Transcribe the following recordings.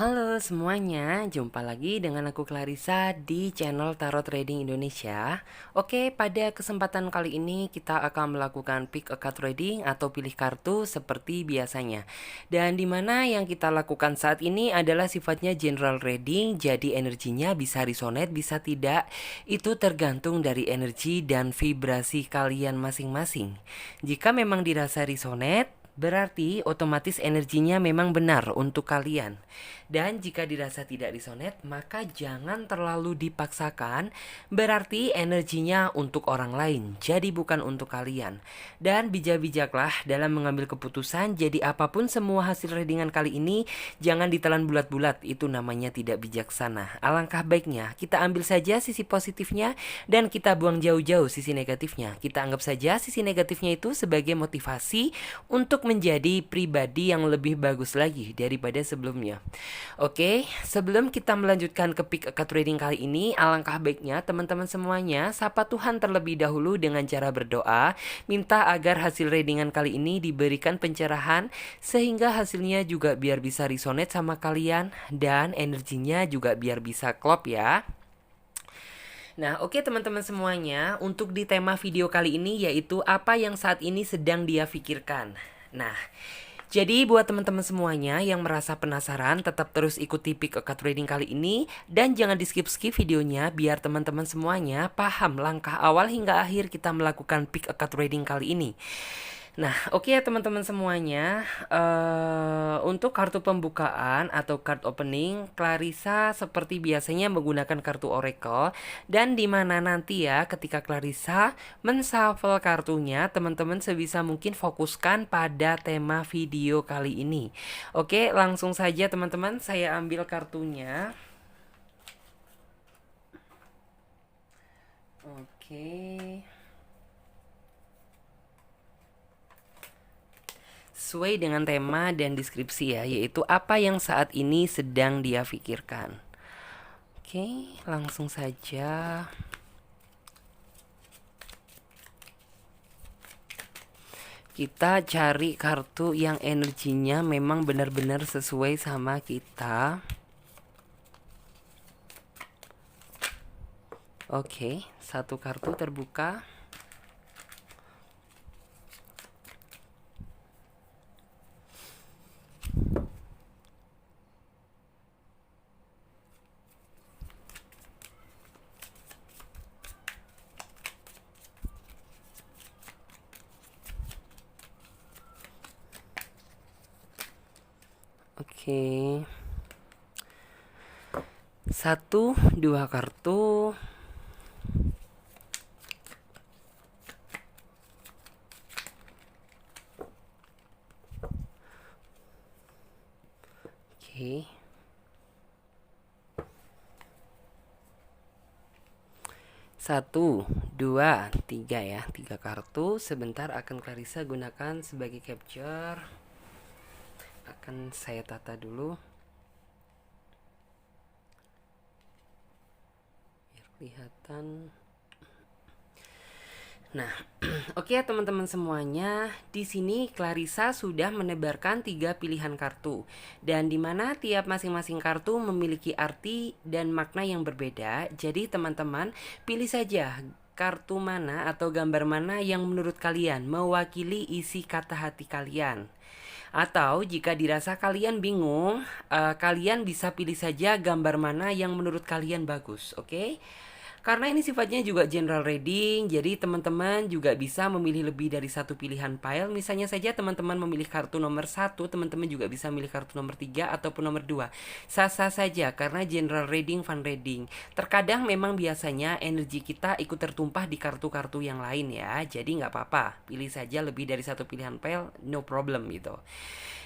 Halo semuanya, jumpa lagi dengan aku Clarissa di channel Tarot Trading Indonesia. Oke, pada kesempatan kali ini kita akan melakukan pick a card trading atau pilih kartu seperti biasanya. Dan dimana yang kita lakukan saat ini adalah sifatnya general reading, jadi energinya bisa resonate, bisa tidak. Itu tergantung dari energi dan vibrasi kalian masing-masing. Jika memang dirasa resonate, berarti otomatis energinya memang benar untuk kalian. Dan jika dirasa tidak resonate, maka jangan terlalu dipaksakan, berarti energinya untuk orang lain, jadi bukan untuk kalian. Dan bijak-bijaklah dalam mengambil keputusan, jadi apapun semua hasil readingan kali ini, jangan ditelan bulat-bulat, itu namanya tidak bijaksana. Alangkah baiknya, kita ambil saja sisi positifnya, dan kita buang jauh-jauh sisi negatifnya. Kita anggap saja sisi negatifnya itu sebagai motivasi untuk menjadi pribadi yang lebih bagus lagi daripada sebelumnya. Oke, sebelum kita melanjutkan ke pick a card trading kali ini, alangkah baiknya teman-teman semuanya sapa Tuhan terlebih dahulu dengan cara berdoa, minta agar hasil readingan kali ini diberikan pencerahan sehingga hasilnya juga biar bisa resonate sama kalian dan energinya juga biar bisa klop ya. Nah, oke teman-teman semuanya, untuk di tema video kali ini yaitu apa yang saat ini sedang dia pikirkan. Nah, jadi buat teman-teman semuanya yang merasa penasaran, tetap terus ikuti pick a card trading kali ini dan jangan di skip-skip videonya biar teman-teman semuanya paham langkah awal hingga akhir kita melakukan pick a card trading kali ini. Nah, oke ya teman-teman semuanya, untuk kartu pembukaan atau card opening, Clarissa seperti biasanya menggunakan kartu Oracle dan dimana nanti ya ketika Clarissa menshuffle kartunya, teman-teman sebisa mungkin fokuskan pada tema video kali ini. Oke, langsung saja teman-teman, saya ambil kartunya. Oke. Sesuai dengan tema dan deskripsi ya, yaitu apa yang saat ini sedang dia pikirkan. Oke, langsung saja. Kita cari kartu yang energinya memang benar-benar sesuai sama kita. Oke, satu kartu terbuka. Oke. Satu, dua kartu. Oke. Satu, dua, tiga ya, tiga kartu. Sebentar akan Clarissa gunakan sebagai capture. Akan saya tata dulu biar kelihatan. Nah, oke ya teman-teman semuanya, di sini Clarissa sudah menebarkan 3 pilihan kartu dan dimana tiap masing-masing kartu memiliki arti dan makna yang berbeda. Jadi teman-teman pilih saja kartu mana atau gambar mana yang menurut kalian mewakili isi kata hati kalian. Atau jika dirasa kalian bingung, kalian bisa pilih saja gambar mana yang menurut kalian bagus, oke? Karena ini sifatnya juga general reading, jadi teman-teman juga bisa memilih lebih dari satu pilihan pile. Misalnya saja teman-teman memilih kartu nomor 1, teman-teman juga bisa memilih kartu nomor 3 ataupun nomor 2. Sah-sah saja karena general reading, fun reading. Terkadang memang biasanya energi kita ikut tertumpah di kartu-kartu yang lain ya. Jadi nggak apa-apa, pilih saja lebih dari satu pilihan pile, no problem gitu.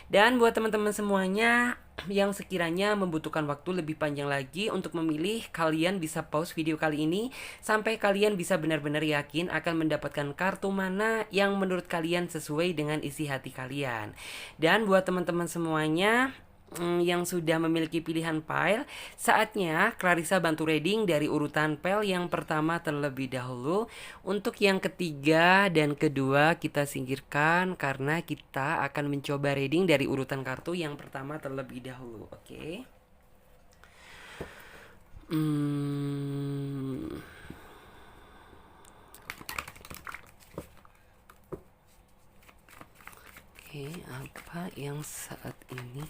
Dan buat teman-teman semuanya yang sekiranya membutuhkan waktu lebih panjang lagi untuk memilih, kalian bisa pause video kali ini sampai kalian bisa benar-benar yakin akan mendapatkan kartu mana yang menurut kalian sesuai dengan isi hati kalian. Dan buat teman-teman semuanya yang sudah memiliki pilihan pile, saatnya Clarissa bantu reading dari urutan pile yang pertama terlebih dahulu. Untuk yang ketiga dan kedua kita singkirkan karena kita akan mencoba reading dari urutan kartu yang pertama terlebih dahulu. Oke. Hmm, oke, apa yang saat ini?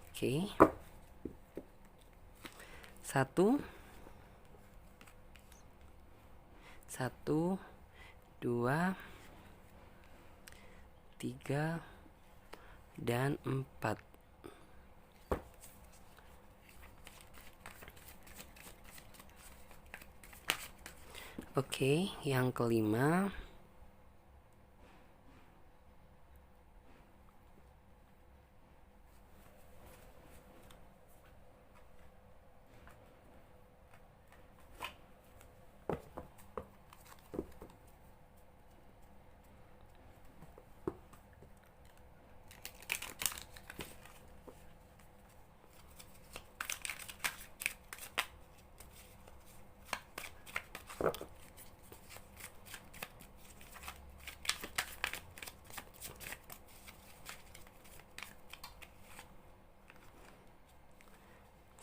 Oke. Satu, dua, tiga, dan empat. Oke, yang kelima.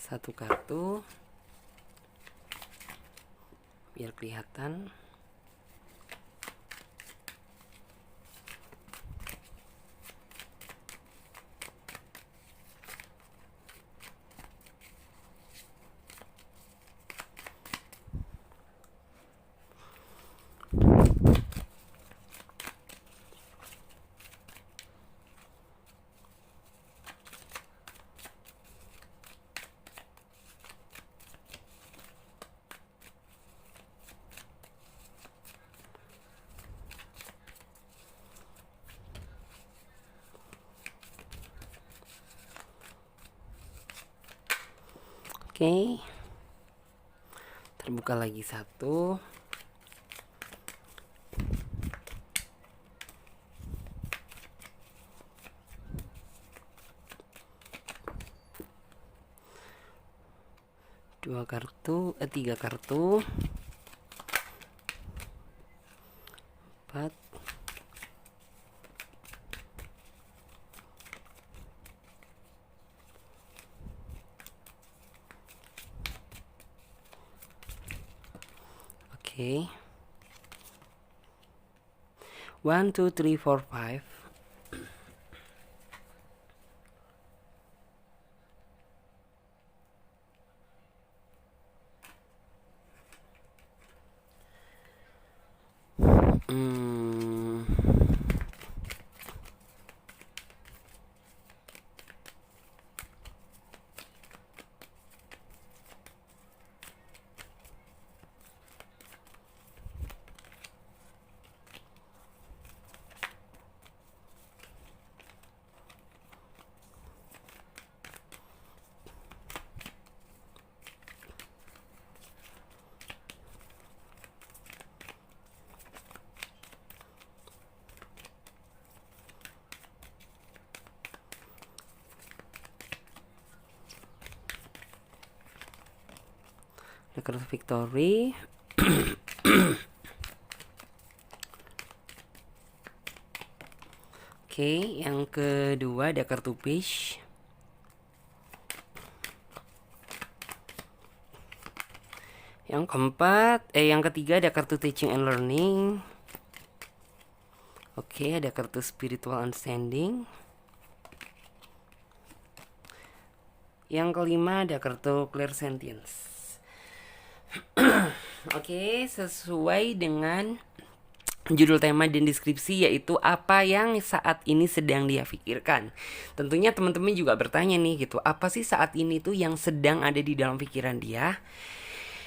Satu kartu biar kelihatan. Oke, terbuka lagi satu. Dua kartu, tiga kartu. Empat. Oke. 1, 2, 3, 4, 5. Hmm. The kartu victory. Oke, yang kedua ada kartu fish. Yang keempat, yang ketiga ada kartu teaching and learning. Oke, ada kartu spiritual understanding. Yang kelima ada kartu clairsentience. Oke, sesuai dengan judul tema dan deskripsi, yaitu apa yang saat ini sedang dia pikirkan. Tentunya teman-teman juga bertanya nih gitu, apa sih saat ini tuh yang sedang ada di dalam pikiran dia?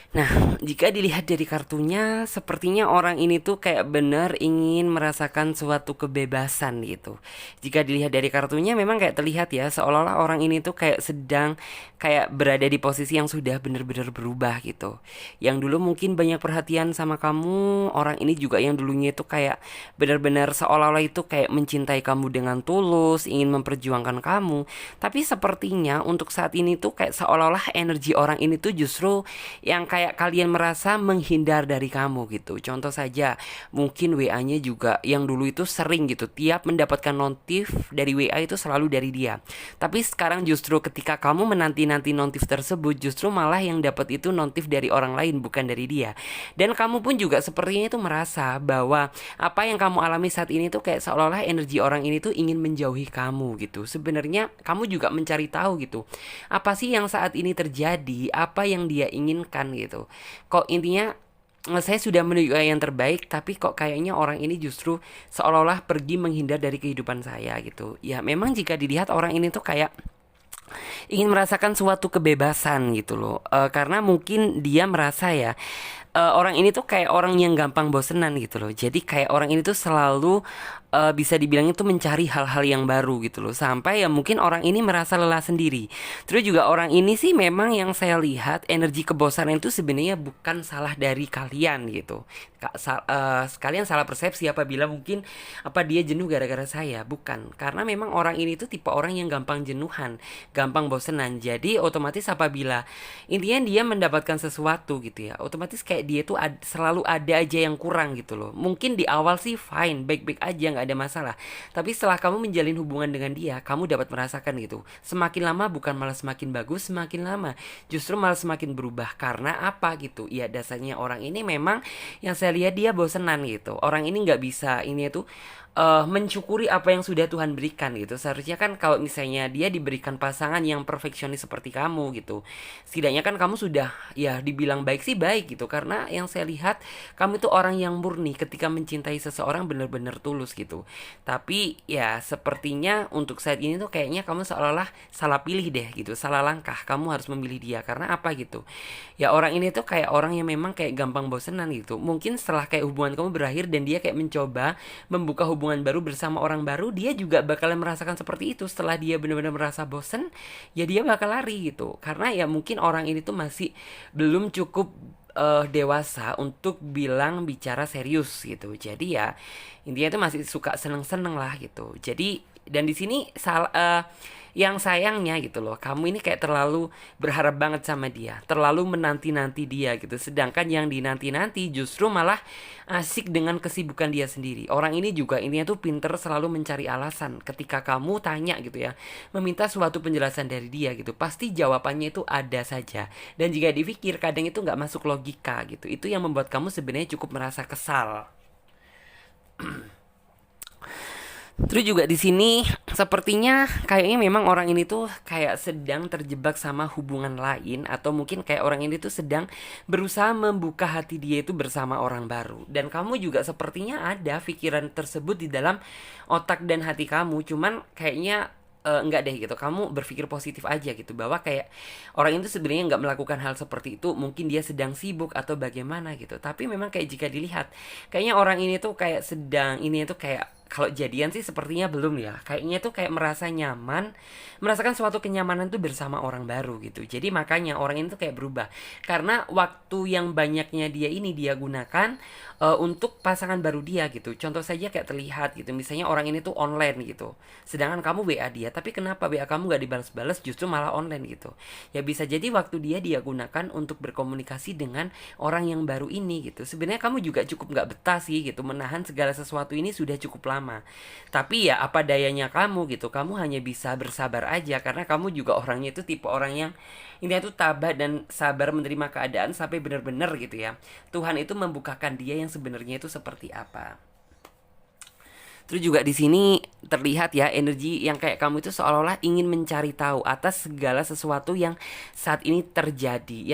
Nah, jika dilihat dari kartunya, sepertinya orang ini tuh kayak bener ingin merasakan suatu kebebasan gitu. Jika dilihat dari kartunya memang kayak terlihat ya, seolah-olah orang ini tuh kayak sedang kayak berada di posisi yang sudah bener-bener berubah gitu. Yang dulu mungkin banyak perhatian sama kamu, orang ini juga yang dulunya itu kayak bener-bener seolah-olah itu kayak mencintai kamu dengan tulus, ingin memperjuangkan kamu. Tapi sepertinya untuk saat ini tuh kayak seolah-olah energi orang ini tuh justru yang kayak kalian merasa menghindar dari kamu gitu. Contoh saja, mungkin WA-nya juga yang dulu itu sering gitu, tiap mendapatkan notif dari WA itu selalu dari dia. Tapi sekarang justru ketika kamu menanti-nanti notif tersebut, justru malah yang dapat itu notif dari orang lain, bukan dari dia. Dan kamu pun juga sepertinya itu merasa bahwa apa yang kamu alami saat ini tuh kayak seolah-olah energi orang ini tuh ingin menjauhi kamu gitu. Sebenarnya kamu juga mencari tahu gitu, apa sih yang saat ini terjadi, apa yang dia inginkan gitu. Kok intinya saya sudah menuju yang terbaik, tapi kok kayaknya orang ini justru seolah-olah pergi menghindar dari kehidupan saya gitu. Ya memang jika dilihat orang ini tuh kayak ingin merasakan suatu kebebasan gitu loh. Karena mungkin dia merasa ya, orang ini tuh kayak orang yang gampang bosenan gitu loh. Jadi kayak orang ini tuh selalu bisa dibilang itu mencari hal-hal yang baru gitu loh. Sampai ya mungkin orang ini merasa lelah sendiri. Terus juga orang ini sih memang yang saya lihat energi kebosanan itu sebenarnya bukan salah dari kalian gitu. Kalian salah persepsi apabila mungkin apa dia jenuh gara-gara saya. Bukan. Karena memang orang ini tuh tipe orang yang gampang jenuhan, gampang bosenan. Jadi otomatis apabila intinya dia mendapatkan sesuatu gitu ya, otomatis kayak dia tuh selalu ada aja yang kurang gitu loh. Mungkin di awal sih fine, baik-baik aja, nggak ada masalah. Tapi setelah kamu menjalin hubungan dengan dia, kamu dapat merasakan gitu. Semakin lama bukan malah semakin bagus, semakin lama justru malah semakin berubah. Karena apa gitu? Ya dasarnya orang ini memang yang saya lihat dia bosenan gitu. Orang ini nggak bisa ini tuh mensyukuri apa yang sudah Tuhan berikan gitu. Seharusnya kan kalau misalnya dia diberikan pasangan yang perfeksionis seperti kamu gitu, setidaknya kan kamu sudah ya dibilang baik sih baik gitu. Karena yang saya lihat kamu itu orang yang murni ketika mencintai seseorang, benar-benar tulus gitu. Tapi ya sepertinya untuk saat ini tuh kayaknya kamu seolah-olah salah pilih deh gitu, salah langkah. Kamu harus memilih dia karena apa gitu. Ya orang ini tuh kayak orang yang memang kayak gampang bosenan gitu. Mungkin setelah kayak hubungan kamu berakhir dan dia kayak mencoba membuka hubungan baru bersama orang baru, dia juga bakalan merasakan seperti itu. Setelah dia benar-benar merasa bosen, ya dia bakal lari gitu. Karena ya mungkin orang ini tuh masih belum cukup dewasa untuk bilang bicara serius gitu. Jadi ya intinya tuh masih suka seneng-seneng lah gitu. Jadi dan di sini yang sayangnya gitu loh, kamu ini kayak terlalu berharap banget sama dia, terlalu menanti-nanti dia gitu. Sedangkan yang dinanti-nanti justru malah asik dengan kesibukan dia sendiri. Orang ini juga intinya tuh pinter selalu mencari alasan. Ketika kamu tanya gitu ya, meminta suatu penjelasan dari dia gitu, pasti jawabannya itu ada saja. Dan jika dipikir kadang itu nggak masuk logika gitu. Itu yang membuat kamu sebenarnya cukup merasa kesal. Terus juga di sini sepertinya kayaknya memang orang ini tuh kayak sedang terjebak sama hubungan lain, atau mungkin kayak orang ini tuh sedang berusaha membuka hati dia itu bersama orang baru. Dan kamu juga sepertinya ada pikiran tersebut di dalam otak dan hati kamu, cuman kayaknya enggak deh gitu. Kamu berpikir positif aja gitu, bahwa kayak orang itu sebenarnya nggak melakukan hal seperti itu, mungkin dia sedang sibuk atau bagaimana gitu. Tapi memang kayak jika dilihat kayaknya orang ini tuh kayak sedang ini tuh kayak, kalau jadian sih sepertinya belum ya. Kayaknya tuh kayak merasa nyaman, merasakan suatu kenyamanan tuh bersama orang baru gitu. Jadi makanya orang ini tuh kayak berubah. Karena waktu yang banyaknya dia ini dia gunakan untuk pasangan baru dia gitu. Contoh saja kayak terlihat gitu. Misalnya orang ini tuh online gitu. Sedangkan kamu WA dia, tapi kenapa WA kamu gak dibalas-balas, justru malah online gitu. Ya bisa jadi waktu dia gunakan untuk berkomunikasi dengan orang yang baru ini gitu. Sebenarnya kamu juga cukup gak betah sih gitu, menahan segala sesuatu ini sudah cukup lama. Tapi ya apa dayanya kamu gitu. Kamu hanya bisa bersabar aja, karena kamu juga orangnya itu tipe orang yang intinya tuh tabah dan sabar menerima keadaan sampai benar-benar gitu ya Tuhan itu membukakan dia yang sebenarnya itu seperti apa. Terus juga di sini terlihat ya energi yang kayak kamu itu seolah-olah ingin mencari tahu atas segala sesuatu yang saat ini terjadi,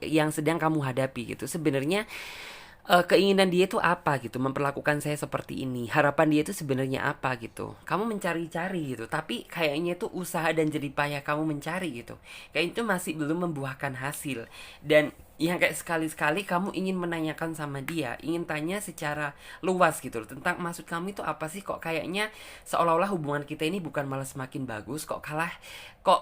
yang sedang kamu hadapi gitu. Sebenarnya keinginan dia itu apa gitu, memperlakukan saya seperti ini, harapan dia itu sebenarnya apa gitu. Kamu mencari-cari gitu, tapi kayaknya itu usaha dan jerih payah kamu mencari gitu, kayak itu masih belum membuahkan hasil. Dan yang kayak sekali-sekali kamu ingin menanyakan sama dia, ingin tanya secara luas gitu loh, tentang maksud kamu itu apa sih. Kok kayaknya seolah-olah hubungan kita ini bukan malah semakin bagus, kok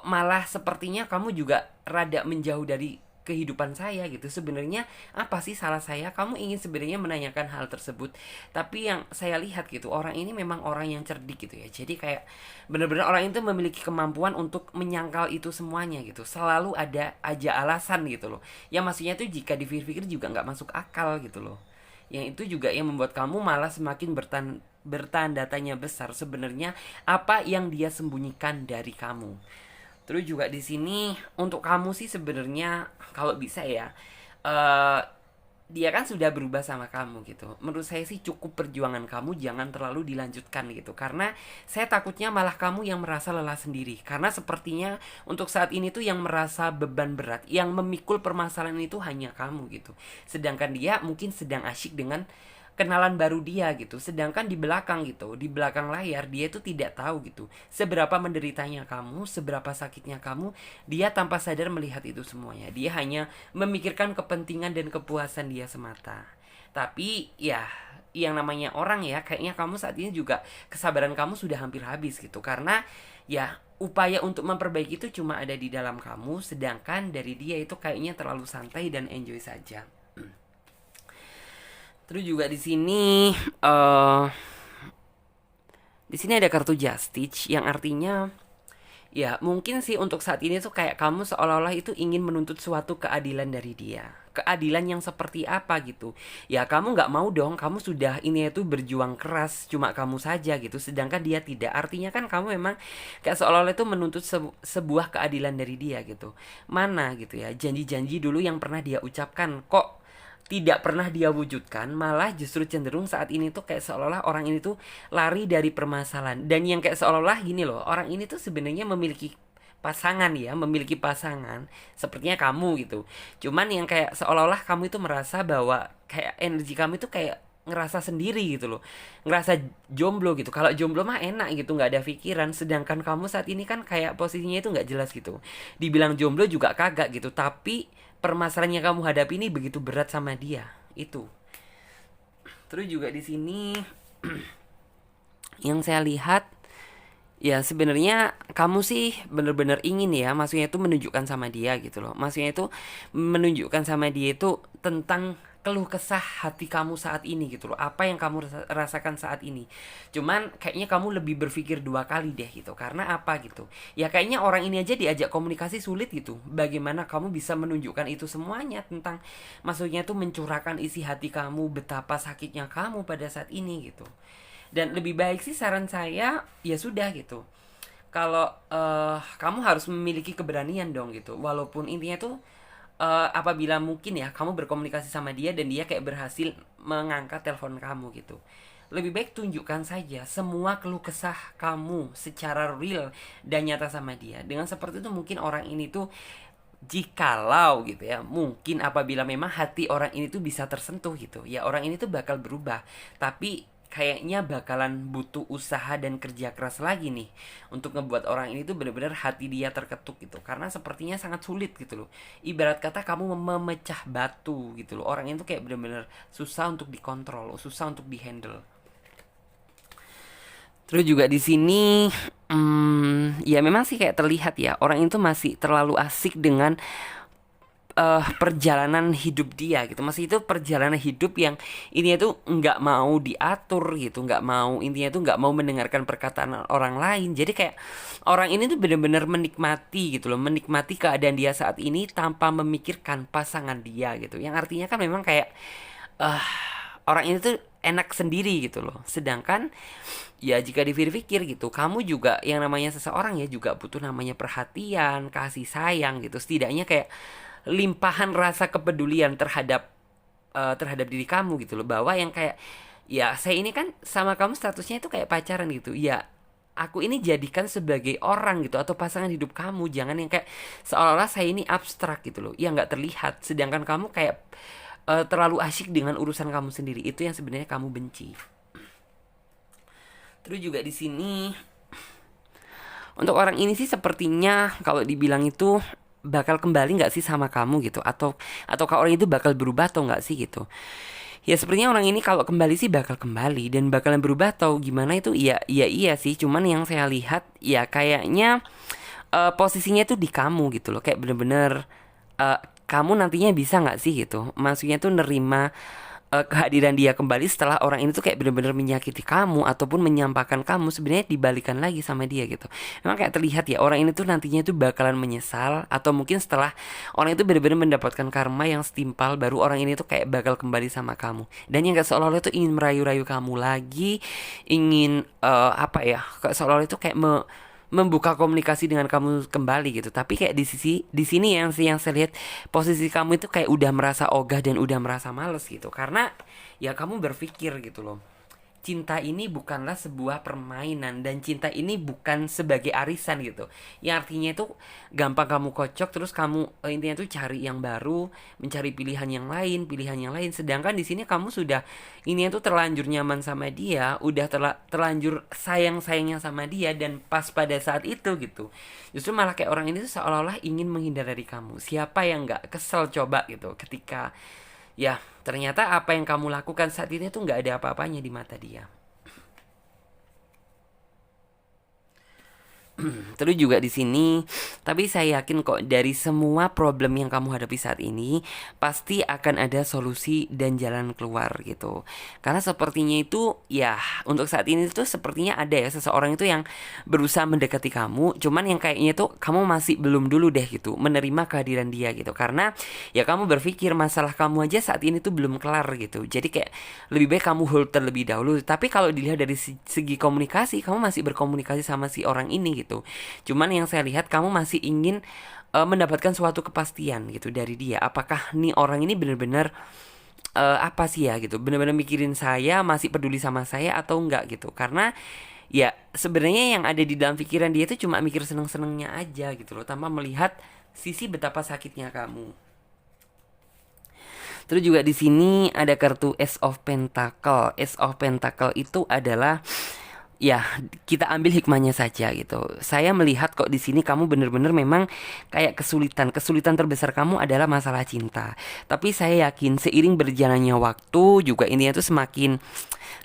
malah sepertinya kamu juga rada menjauh dari kehidupan saya gitu. Sebenarnya apa sih salah saya? Kamu ingin sebenarnya menanyakan hal tersebut, tapi yang saya lihat gitu, orang ini memang orang yang cerdik gitu ya. Jadi kayak benar-benar orang itu memiliki kemampuan untuk menyangkal itu semuanya gitu. Selalu ada aja alasan gitu loh. Yang maksudnya tuh jika dipikir-pikir juga nggak masuk akal gitu loh. Yang itu juga yang membuat kamu malah semakin bertanda tanya besar sebenarnya apa yang dia sembunyikan dari kamu. Terus juga di sini untuk kamu sih sebenarnya kalau bisa ya, eh dia kan sudah berubah sama kamu gitu. Menurut saya sih cukup perjuangan kamu jangan terlalu dilanjutkan gitu. Karena saya takutnya malah kamu yang merasa lelah sendiri. Karena sepertinya untuk saat ini tuh yang merasa beban berat, yang memikul permasalahan itu hanya kamu gitu. Sedangkan dia mungkin sedang asyik dengan kenalan baru dia gitu. Sedangkan di belakang gitu, di belakang layar dia itu tidak tahu gitu seberapa menderitanya kamu, seberapa sakitnya kamu. Dia tanpa sadar melihat itu semuanya. Dia hanya memikirkan kepentingan dan kepuasan dia semata. Tapi ya yang namanya orang ya, kayaknya kamu saat ini juga kesabaran kamu sudah hampir habis gitu. Karena ya upaya untuk memperbaiki itu cuma ada di dalam kamu, sedangkan dari dia itu kayaknya terlalu santai dan enjoy saja. Terus juga di sini ada kartu Justice yang artinya ya mungkin sih untuk saat ini tuh kayak kamu seolah-olah itu ingin menuntut suatu keadilan dari dia. Keadilan yang seperti apa gitu. Ya kamu nggak mau dong, kamu sudah ini itu berjuang keras cuma kamu saja gitu. Sedangkan dia tidak. Artinya kan kamu memang kayak seolah-olah itu menuntut sebuah keadilan dari dia gitu. Mana gitu ya janji-janji dulu yang pernah dia ucapkan kok tidak pernah dia wujudkan, malah justru cenderung saat ini tuh kayak seolah-olah orang ini tuh lari dari permasalahan. Dan yang kayak seolah-olah gini loh, orang ini tuh sebenarnya memiliki pasangan ya, memiliki pasangan sepertinya kamu gitu. Cuman yang kayak seolah-olah kamu itu merasa bahwa kayak energi kamu itu kayak ngerasa sendiri gitu loh, ngerasa jomblo gitu. Kalau jomblo mah enak gitu, nggak ada pikiran. Sedangkan kamu saat ini kan kayak posisinya itu nggak jelas gitu, dibilang jomblo juga kagak gitu. Tapi permasalahan yang kamu hadapi ini begitu berat sama dia itu. Terus juga di sini yang saya lihat ya sebenarnya kamu sih bener-bener ingin ya, maksudnya itu menunjukkan sama dia gitu loh. Maksudnya itu menunjukkan sama dia itu tentang keluh kesah hati kamu saat ini gitu loh. Apa yang kamu rasakan saat ini. Cuman kayaknya kamu lebih berpikir dua kali deh gitu. Karena apa gitu. Ya kayaknya orang ini aja diajak komunikasi sulit gitu. Bagaimana kamu bisa menunjukkan itu semuanya tentang, maksudnya itu mencurahkan isi hati kamu, betapa sakitnya kamu pada saat ini gitu. Dan lebih baik sih saran saya ya sudah gitu. Kalau kamu harus memiliki keberanian dong gitu. Walaupun intinya tuh apabila mungkin ya kamu berkomunikasi sama dia dan dia kayak berhasil mengangkat telepon kamu gitu. Lebih baik tunjukkan saja semua keluh kesah kamu secara real dan nyata sama dia. Dengan seperti itu mungkin orang ini tuh jikalau gitu ya, mungkin apabila memang hati orang ini tuh bisa tersentuh gitu ya, orang ini tuh bakal berubah. Tapi kayaknya bakalan butuh usaha dan kerja keras lagi nih untuk ngebuat orang ini tuh benar-benar hati dia terketuk gitu, karena sepertinya sangat sulit gitu loh. Ibarat kata kamu memecah batu gitu loh, orang itu kayak benar-benar susah untuk dikontrol, susah untuk dihandle. Terus juga di sini ya memang sih kayak terlihat ya orang itu masih terlalu asik dengan perjalanan hidup dia gitu. Masih itu perjalanan hidup yang ini tuh nggak mau diatur gitu, nggak mau, intinya tuh nggak mau mendengarkan perkataan orang lain. Jadi kayak orang ini tuh benar-benar menikmati gitu loh, menikmati keadaan dia saat ini tanpa memikirkan pasangan dia gitu. Yang artinya kan memang kayak eh orang ini tuh enak sendiri gitu loh. Sedangkan ya jika dipikir-pikir gitu, kamu juga yang namanya seseorang ya juga butuh namanya perhatian, kasih sayang gitu. Setidaknya kayak limpahan rasa kepedulian terhadap diri kamu gitu loh, bahwa yang kayak ya saya ini kan sama kamu statusnya itu kayak pacaran gitu ya, aku ini jadikan sebagai orang gitu atau pasangan hidup kamu, jangan yang kayak seolah-olah saya ini abstrak gitu loh, ya nggak terlihat. Sedangkan kamu kayak terlalu asyik dengan urusan kamu sendiri, itu yang sebenarnya kamu benci. Terus juga di sini untuk orang ini sih sepertinya kalau dibilang itu bakal kembali nggak sih sama kamu gitu, atau kalau orang itu bakal berubah atau nggak sih gitu. Ya sepertinya orang ini kalau kembali sih bakal kembali dan bakalan berubah atau gimana itu ya, iya sih. Cuman yang saya lihat ya kayaknya posisinya tuh di kamu gitu loh, kayak bener-bener kamu nantinya bisa nggak sih gitu, maksudnya tuh nerima kehadiran dia kembali setelah orang ini tuh kayak bener-bener menyakiti kamu ataupun menyampaikan kamu sebenarnya dibalikan lagi sama dia gitu. Memang kayak terlihat ya orang ini tuh nantinya tuh bakalan menyesal, atau mungkin setelah orang itu bener-bener mendapatkan karma yang setimpal, baru orang ini tuh kayak bakal kembali sama kamu. Dan yang kayak seolah-olah tuh ingin merayu-rayu kamu lagi, ingin apa ya, kayak seolah-olah itu kayak membuka komunikasi dengan kamu kembali gitu. Tapi kayak di sini yang saya lihat posisi kamu itu kayak udah merasa ogah dan udah merasa males gitu. Karena ya kamu berpikir gitu loh, cinta ini bukanlah sebuah permainan, dan cinta ini bukan sebagai arisan gitu. Yang artinya itu gampang kamu kocok, terus kamu intinya tuh cari yang baru, mencari pilihan yang lain. Sedangkan di sini kamu sudah ini tuh terlanjur nyaman sama dia, udah terlanjur sayang-sayangnya sama dia, dan pas pada saat itu gitu. Justru malah kayak orang ini tuh seolah-olah ingin menghindar dari kamu. Siapa yang nggak kesel coba gitu ketika ya ternyata apa yang kamu lakukan saat ini tuh nggak ada apa-apanya di mata dia. Terus juga di sini, tapi saya yakin kok dari semua problem yang kamu hadapi saat ini pasti akan ada solusi dan jalan keluar gitu. Karena sepertinya itu ya untuk saat ini tuh sepertinya ada ya seseorang itu yang berusaha mendekati kamu, cuman yang kayaknya tuh kamu masih belum dulu deh gitu menerima kehadiran dia gitu. Karena ya kamu berpikir masalah kamu aja saat ini tuh belum kelar gitu. Jadi kayak lebih baik kamu hold terlebih dahulu. Tapi kalau dilihat dari segi komunikasi, kamu masih berkomunikasi sama si orang ini gitu. Cuman yang saya lihat kamu masih ingin mendapatkan suatu kepastian gitu dari dia. Apakah nih orang ini benar-benar apa sih ya gitu, benar-benar mikirin saya, masih peduli sama saya atau enggak gitu. Karena ya sebenarnya yang ada di dalam pikiran dia itu cuma mikir seneng-senengnya aja gitu loh, tanpa melihat sisi betapa sakitnya kamu. Terus juga di sini ada kartu Ace of Pentacle. Ace of Pentacle itu adalah ya kita ambil hikmahnya saja gitu. Saya melihat kok di sini kamu bener-bener memang kayak kesulitan terbesar kamu adalah masalah cinta. Tapi saya yakin seiring berjalannya waktu juga ini tuh semakin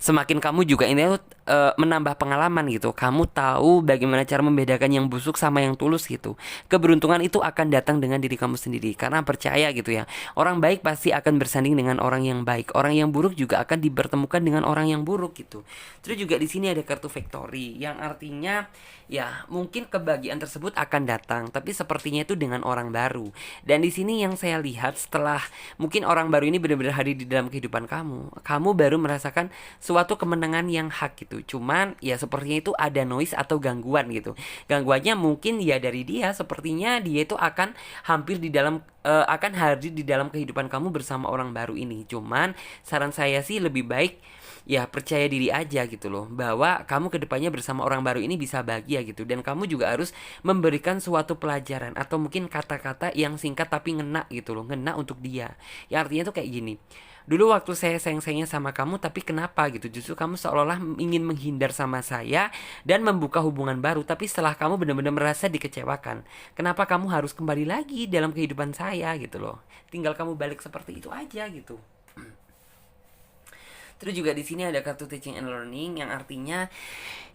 semakin kamu juga ini tuh menambah pengalaman gitu. Kamu tahu bagaimana cara membedakan yang busuk sama yang tulus gitu. Keberuntungan itu akan datang dengan diri kamu sendiri, karena percaya gitu ya. Orang baik pasti akan bersanding dengan orang yang baik. Orang yang buruk juga akan dipertemukan dengan orang yang buruk gitu. Terus juga di sini ada kartu victory yang artinya ya mungkin kebahagiaan tersebut akan datang, tapi sepertinya itu dengan orang baru. Dan di sini yang saya lihat setelah mungkin orang baru ini benar-benar hadir di dalam kehidupan kamu, kamu baru merasakan suatu kemenangan yang hak gitu. Cuman ya sepertinya itu ada noise atau gangguan gitu. Gangguannya mungkin ya dari dia, sepertinya dia itu akan hampir di dalam akan hadir di dalam kehidupan kamu bersama orang baru ini. Cuman saran saya sih lebih baik ya percaya diri aja gitu loh, bahwa kamu kedepannya bersama orang baru ini bisa bahagia gitu. Dan kamu juga harus memberikan suatu pelajaran atau mungkin kata-kata yang singkat tapi ngena gitu loh, ngena untuk dia. Ya artinya tuh kayak gini, dulu waktu saya sayang-sayangnya sama kamu, tapi kenapa gitu, justru kamu seolah-olah ingin menghindar sama saya dan membuka hubungan baru. Tapi setelah kamu benar-benar merasa dikecewakan, kenapa kamu harus kembali lagi dalam kehidupan saya gitu loh. Tinggal kamu balik seperti itu aja gitu. Terus juga di sini ada kartu teaching and learning yang artinya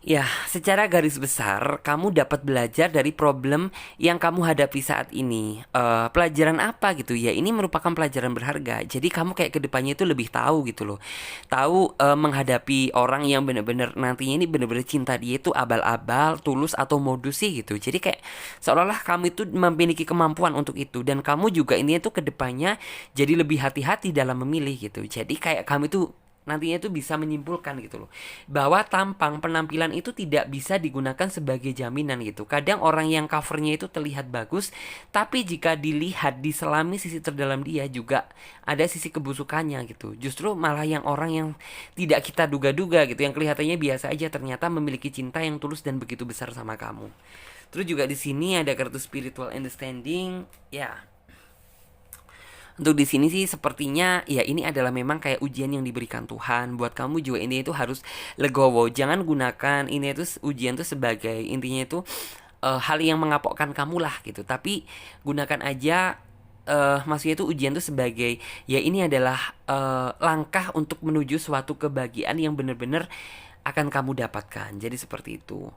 ya secara garis besar kamu dapat belajar dari problem yang kamu hadapi saat ini. Pelajaran apa gitu ya? Ini merupakan pelajaran berharga. Jadi kamu kayak kedepannya itu lebih tahu gitu loh. Tahu menghadapi orang yang benar-benar nantinya ini benar-benar cinta dia itu abal-abal, tulus atau modus sih gitu. Jadi kayak seolah-olah kamu itu memiliki kemampuan untuk itu, dan kamu juga ini tuh kedepannya jadi lebih hati-hati dalam memilih gitu. Jadi kayak kamu itu nantinya itu bisa menyimpulkan gitu loh, bahwa tampang penampilan itu tidak bisa digunakan sebagai jaminan gitu. Kadang orang yang covernya itu terlihat bagus, tapi jika dilihat diselami sisi terdalam dia juga ada sisi kebusukannya gitu. Justru malah yang orang yang tidak kita duga-duga gitu, yang kelihatannya biasa aja, ternyata memiliki cinta yang tulus dan begitu besar sama kamu. Terus juga di sini ada kartu spiritual understanding ya. Untuk di sini sih sepertinya ya ini adalah memang kayak ujian yang diberikan Tuhan buat kamu juga. Ini itu harus legowo. Jangan gunakan ini itu ujian tuh sebagai intinya itu hal yang mengapokkan kamu lah gitu. Tapi gunakan aja maksudnya itu ujian tuh sebagai ya ini adalah langkah untuk menuju suatu kebahagiaan yang benar-benar akan kamu dapatkan. Jadi seperti itu.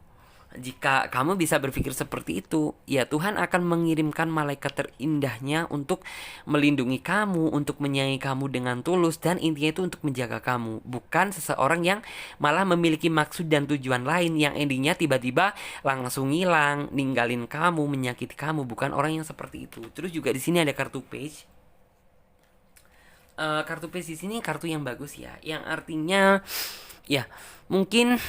Jika kamu bisa berpikir seperti itu, ya Tuhan akan mengirimkan malaikat terindahnya untuk melindungi kamu, untuk menyayangi kamu dengan tulus, dan intinya itu untuk menjaga kamu. Bukan seseorang yang malah memiliki maksud dan tujuan lain yang endingnya tiba-tiba langsung hilang, ninggalin kamu, menyakiti kamu. Bukan orang yang seperti itu. Terus juga di sini ada kartu page. Kartu page di sini kartu yang bagus ya, yang artinya ya mungkin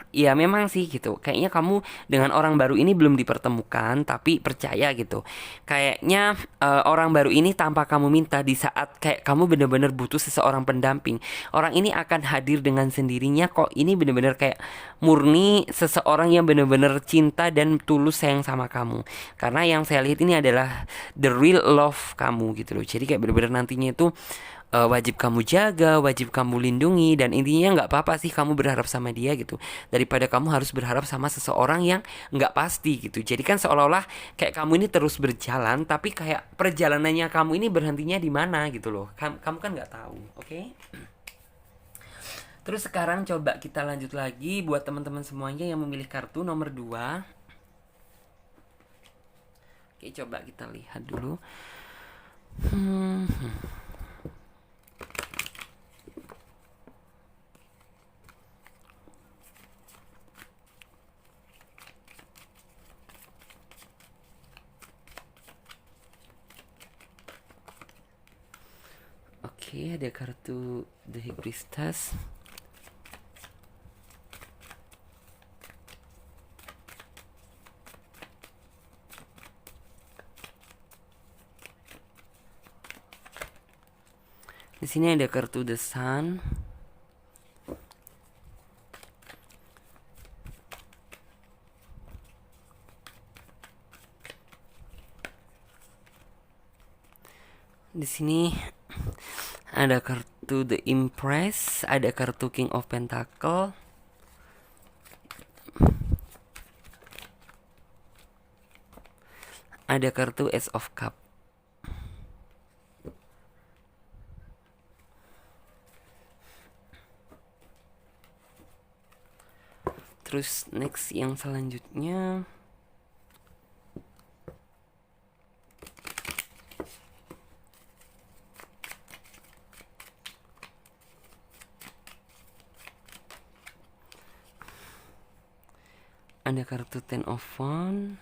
ya memang sih gitu. Kayaknya kamu dengan orang baru ini belum dipertemukan, tapi percaya gitu. Kayaknya orang baru ini tanpa kamu minta, di saat kayak kamu bener-bener butuh seseorang pendamping, orang ini akan hadir dengan sendirinya kok. Ini bener-bener kayak murni seseorang yang bener-bener cinta dan tulus sayang sama kamu. Karena yang saya lihat ini adalah the real love kamu gitu loh. Jadi kayak bener-bener nantinya itu wajib kamu jaga, wajib kamu lindungi, dan intinya nggak apa-apa sih kamu berharap sama dia gitu, daripada kamu harus berharap sama seseorang yang nggak pasti gitu. Jadi kan seolah-olah kayak kamu ini terus berjalan, tapi kayak perjalanannya kamu ini berhentinya di mana gitu loh. Kamu kan nggak tahu, oke? Terus sekarang coba kita lanjut lagi buat teman-teman semuanya yang memilih kartu nomor 2. Oke, coba kita lihat dulu. Oke, ada kartu The High Priestess. Di sini ada kartu The Sun. Di sini ada kartu The Empress, ada kartu King of Pentacle. Ada kartu Ace of Cup. Terus next yang selanjutnya ada kartu Ten of Wands.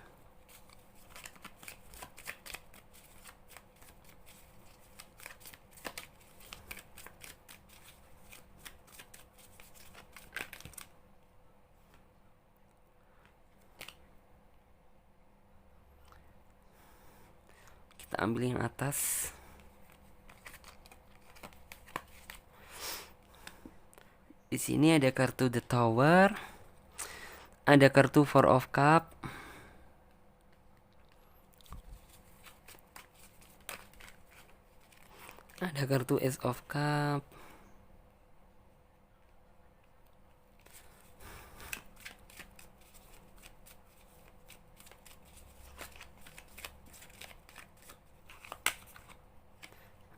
Kita ambil yang atas. Di sini ada kartu The Tower. Ada kartu Four of Cup. Ada kartu Ace of Cup.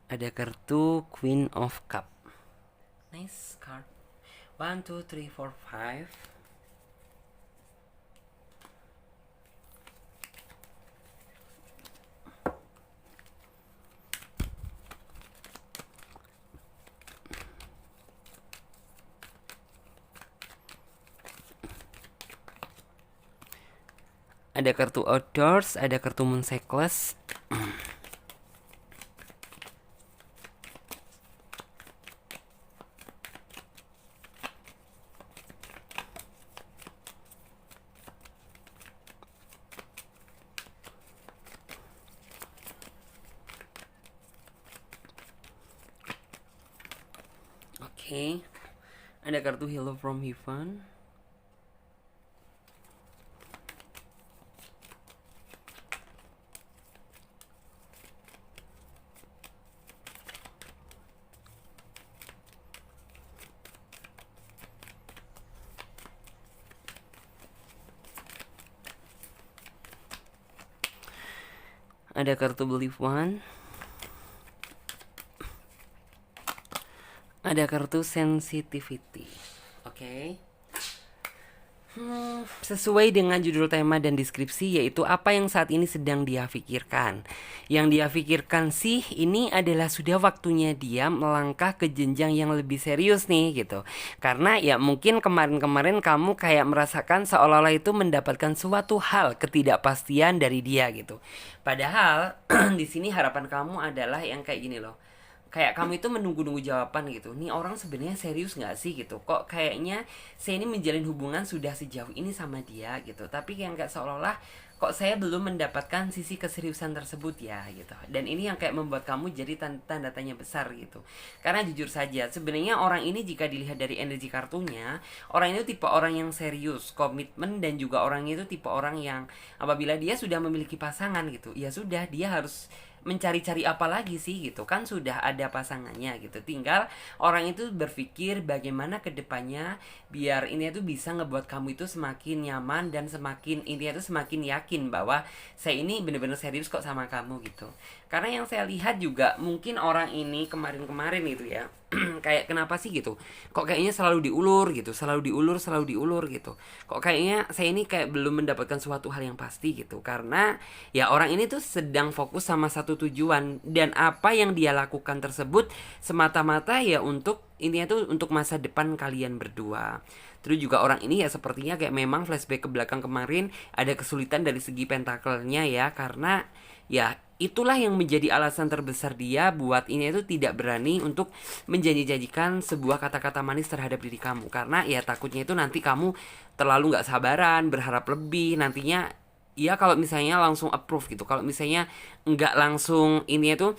Ada kartu Queen of Cup. Nice card. 1, 2, 3, 4, 5. Ada kartu Outdoors, ada kartu Moon Cycles. Oke. Ada kartu Hello from Heaven. Ada kartu Believe One. Ada kartu Sensitivity. Oke. Sesuai dengan judul tema dan deskripsi, yaitu apa yang saat ini sedang dia pikirkan. Yang dia pikirkan sih ini adalah sudah waktunya dia melangkah ke jenjang yang lebih serius nih gitu. Karena ya mungkin kemarin-kemarin kamu kayak merasakan seolah-olah itu mendapatkan suatu hal ketidakpastian dari dia gitu. Padahal di sini harapan kamu adalah yang kayak gini loh, kayak kamu itu menunggu-nunggu jawaban gitu. Nih orang sebenarnya serius nggak sih gitu? Kok kayaknya saya ini menjalin hubungan sudah sejauh ini sama dia gitu. Tapi yang kayak seolah-olah kok saya belum mendapatkan sisi keseriusan tersebut ya gitu. Dan ini yang kayak membuat kamu jadi tanda tanya besar gitu. Karena jujur saja sebenarnya orang ini jika dilihat dari energi kartunya, orang itu tipe orang yang serius, komitmen, dan juga orang itu tipe orang yang apabila dia sudah memiliki pasangan gitu, ya sudah dia harus mencari-cari apa lagi sih gitu, kan sudah ada pasangannya gitu. Tinggal orang itu berpikir bagaimana kedepannya biar ini tuh bisa ngebuat kamu itu semakin nyaman dan semakin ini tuh semakin yakin bahwa saya ini bener-bener serius kok sama kamu gitu. Karena yang saya lihat juga mungkin orang ini kemarin-kemarin itu ya kayak kenapa sih gitu, kok kayaknya selalu diulur gitu, selalu diulur gitu, kok kayaknya saya ini kayak belum mendapatkan suatu hal yang pasti gitu. Karena ya orang ini tuh sedang fokus sama satu tujuan, dan apa yang dia lakukan tersebut semata-mata ya untuk ini tuh untuk masa depan kalian berdua. Terus juga orang ini ya sepertinya kayak memang flashback ke belakang kemarin ada kesulitan dari segi pentakelnya ya, karena ya itulah yang menjadi alasan terbesar dia buat ini itu tidak berani untuk menjanji-janjikan sebuah kata-kata manis terhadap diri kamu. Karena ya takutnya itu nanti kamu terlalu nggak sabaran, berharap lebih, nantinya ya kalau misalnya langsung approve gitu, kalau misalnya nggak langsung ini itu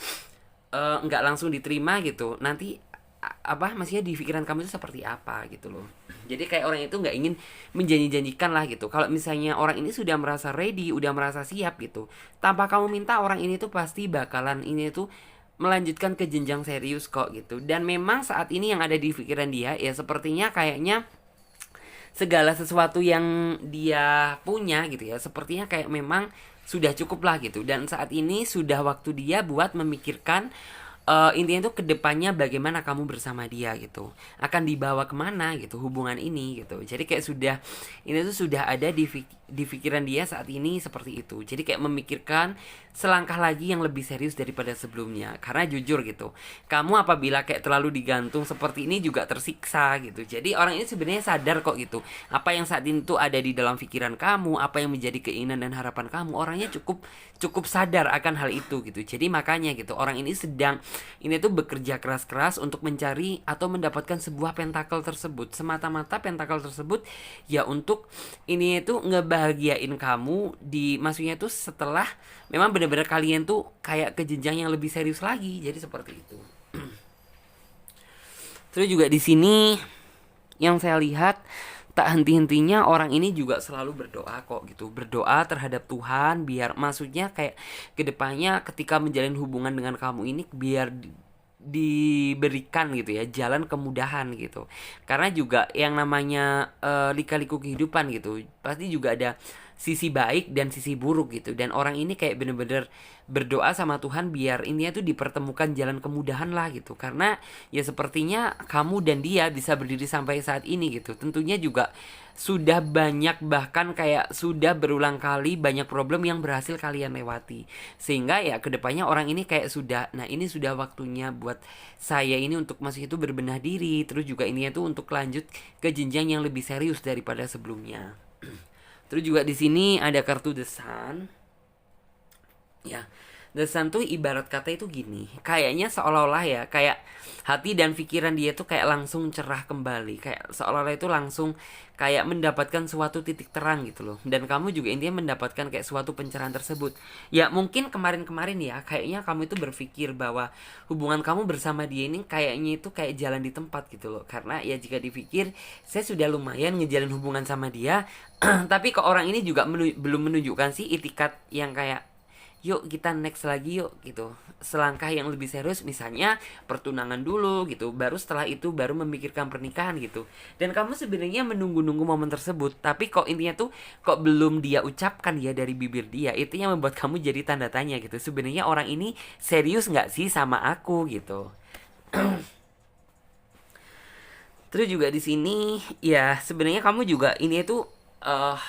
nggak langsung diterima gitu, nanti apa maksudnya di pikiran kamu itu seperti apa gitu loh. Jadi kayak orang itu nggak ingin menjanji-janjikan lah gitu. Kalau misalnya orang ini sudah merasa ready, udah merasa siap gitu, tanpa kamu minta orang ini tuh pasti bakalan ini tuh melanjutkan ke jenjang serius kok gitu. Dan memang saat ini yang ada di pikiran dia ya sepertinya kayaknya segala sesuatu yang dia punya gitu ya, sepertinya kayak memang sudah cukup lah gitu. Dan saat ini sudah waktu dia buat memikirkan intinya tuh kedepannya bagaimana kamu bersama dia gitu, akan dibawa kemana gitu hubungan ini gitu. Jadi kayak sudah ini tuh sudah ada di pikiran dia saat ini seperti itu. Jadi kayak memikirkan selangkah lagi yang lebih serius daripada sebelumnya. Karena jujur gitu, kamu apabila kayak terlalu digantung seperti ini juga tersiksa gitu. Jadi orang ini sebenarnya sadar kok gitu, apa yang saat ini tuh ada di dalam pikiran kamu, apa yang menjadi keinginan dan harapan kamu, orangnya cukup cukup sadar akan hal itu gitu. Jadi makanya gitu orang ini sedang ini tuh bekerja keras-keras untuk mencari atau mendapatkan sebuah pentakel tersebut. Semata-mata pentakel tersebut ya untuk ini tuh ngebahagiain kamu di maksudnya tuh setelah memang benar-benar kalian tuh kayak ke jenjang yang lebih serius lagi. Jadi seperti itu. Terus juga di sini yang saya lihat tak henti-hentinya orang ini juga selalu berdoa kok gitu, berdoa terhadap Tuhan biar maksudnya kayak kedepannya ketika menjalin hubungan dengan kamu ini biar diberikan gitu ya jalan kemudahan gitu. Karena juga yang namanya lika-liku kehidupan gitu pasti juga ada sisi baik dan sisi buruk gitu, dan orang ini kayak bener-bener berdoa sama Tuhan biar ini tuh dipertemukan jalan kemudahan lah gitu. Karena ya sepertinya kamu dan dia bisa berdiri sampai saat ini gitu, tentunya juga sudah banyak, bahkan kayak sudah berulang kali banyak problem yang berhasil kalian lewati. Sehingga ya kedepannya orang ini kayak sudah, nah ini sudah waktunya buat saya ini untuk masih itu berbenah diri. Terus juga ini tuh untuk lanjut ke jenjang yang lebih serius daripada sebelumnya. Terus juga di sini ada kartu The Sun. Ya, The Sun tuh ibarat kata itu gini, kayaknya seolah-olah ya kayak hati dan pikiran dia tuh kayak langsung cerah kembali, kayak seolah-olah itu langsung kayak mendapatkan suatu titik terang gitu loh. Dan kamu juga intinya mendapatkan kayak suatu pencerahan tersebut. Ya mungkin kemarin-kemarin ya kayaknya kamu itu berpikir bahwa hubungan kamu bersama dia ini kayaknya itu kayak jalan di tempat gitu loh. Karena ya jika dipikir saya sudah lumayan ngejalin hubungan sama dia tapi ke orang ini juga belum menunjukkan sih itikat yang kayak yuk kita next lagi yuk gitu, selangkah yang lebih serius, misalnya pertunangan dulu gitu, baru setelah itu baru memikirkan pernikahan gitu. Dan kamu sebenarnya menunggu-nunggu momen tersebut, tapi kok intinya tuh kok belum dia ucapkan ya dari bibir dia. Itu yang membuat kamu jadi tanda tanya gitu, sebenarnya orang ini serius nggak sih sama aku gitu. Terus juga di sini ya sebenarnya kamu juga ini tuh eh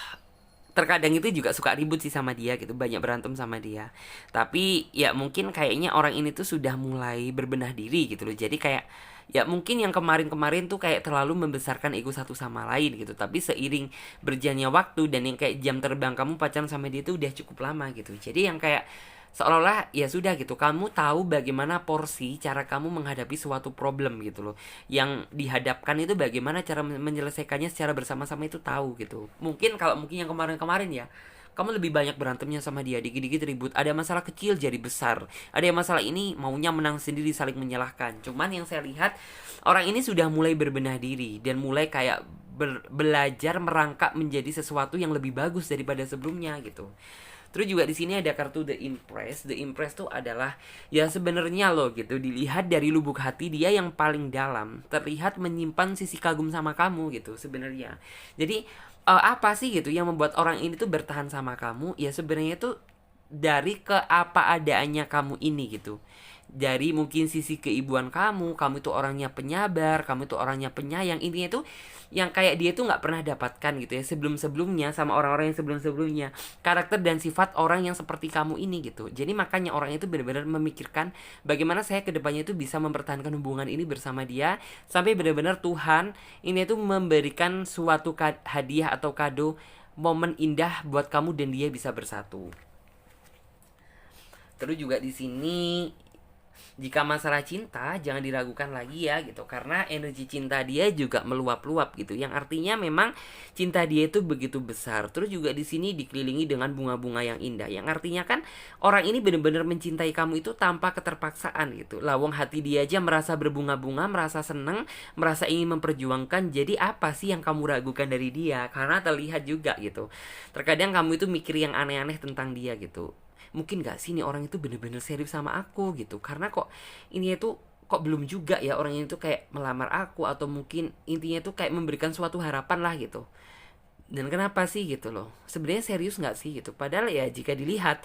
terkadang itu juga suka ribut sih sama dia gitu, banyak berantem sama dia. Tapi ya mungkin kayaknya orang ini tuh sudah mulai berbenah diri gitu loh. Jadi kayak ya mungkin yang kemarin-kemarin tuh kayak terlalu membesarkan ego satu sama lain gitu. Tapi seiring berjalannya waktu dan yang kayak jam terbang kamu pacaran sama dia tuh udah cukup lama gitu. Jadi yang kayak seolah-olah ya sudah gitu, kamu tahu bagaimana porsi cara kamu menghadapi suatu problem gitu loh, yang dihadapkan itu bagaimana cara menyelesaikannya secara bersama-sama itu tahu gitu. Mungkin kalau mungkin yang kemarin-kemarin ya kamu lebih banyak berantemnya sama dia, dikit-dikit ribut, ada masalah kecil jadi besar, ada yang masalah ini maunya menang sendiri, saling menyalahkan. Cuman yang saya lihat orang ini sudah mulai berbenah diri dan mulai kayak belajar merangkak menjadi sesuatu yang lebih bagus daripada sebelumnya gitu. Terus juga di sini ada kartu The Impress. The Impress tuh adalah ya sebenarnya loh gitu, dilihat dari lubuk hati dia yang paling dalam terlihat menyimpan sisi kagum sama kamu gitu sebenarnya. Jadi apa sih gitu yang membuat orang ini tuh bertahan sama kamu? Ya sebenarnya tuh dari ke apa adaannya kamu ini gitu. Dari mungkin sisi keibuan kamu itu orangnya penyabar, kamu itu orangnya penyayang. Intinya tuh yang kayak dia tuh nggak pernah dapatkan gitu ya sebelum-sebelumnya sama orang-orang yang sebelum-sebelumnya, karakter dan sifat orang yang seperti kamu ini gitu. Jadi makanya orang itu benar-benar memikirkan bagaimana saya kedepannya itu bisa mempertahankan hubungan ini bersama dia sampai benar-benar Tuhan ini tuh memberikan suatu hadiah atau kado momen indah buat kamu dan dia bisa bersatu. Terus juga di sini jika masalah cinta jangan diragukan lagi ya gitu, karena energi cinta dia juga meluap-luap gitu, yang artinya memang cinta dia itu begitu besar. Terus juga di sini dikelilingi dengan bunga-bunga yang indah, yang artinya kan orang ini benar-benar mencintai kamu itu tanpa keterpaksaan gitu. Lawang hati dia aja merasa berbunga-bunga, merasa seneng, merasa ingin memperjuangkan. Jadi apa sih yang kamu ragukan dari dia? Karena terlihat juga gitu, terkadang kamu itu mikir yang aneh-aneh tentang dia gitu. Mungkin gak sih nih orang itu bener-bener serius sama aku gitu, karena kok ini itu kok belum juga ya orang ini tuh kayak melamar aku, atau mungkin intinya tuh kayak memberikan suatu harapan lah gitu. Dan kenapa sih gitu loh, sebenarnya serius nggak sih gitu. Padahal ya jika dilihat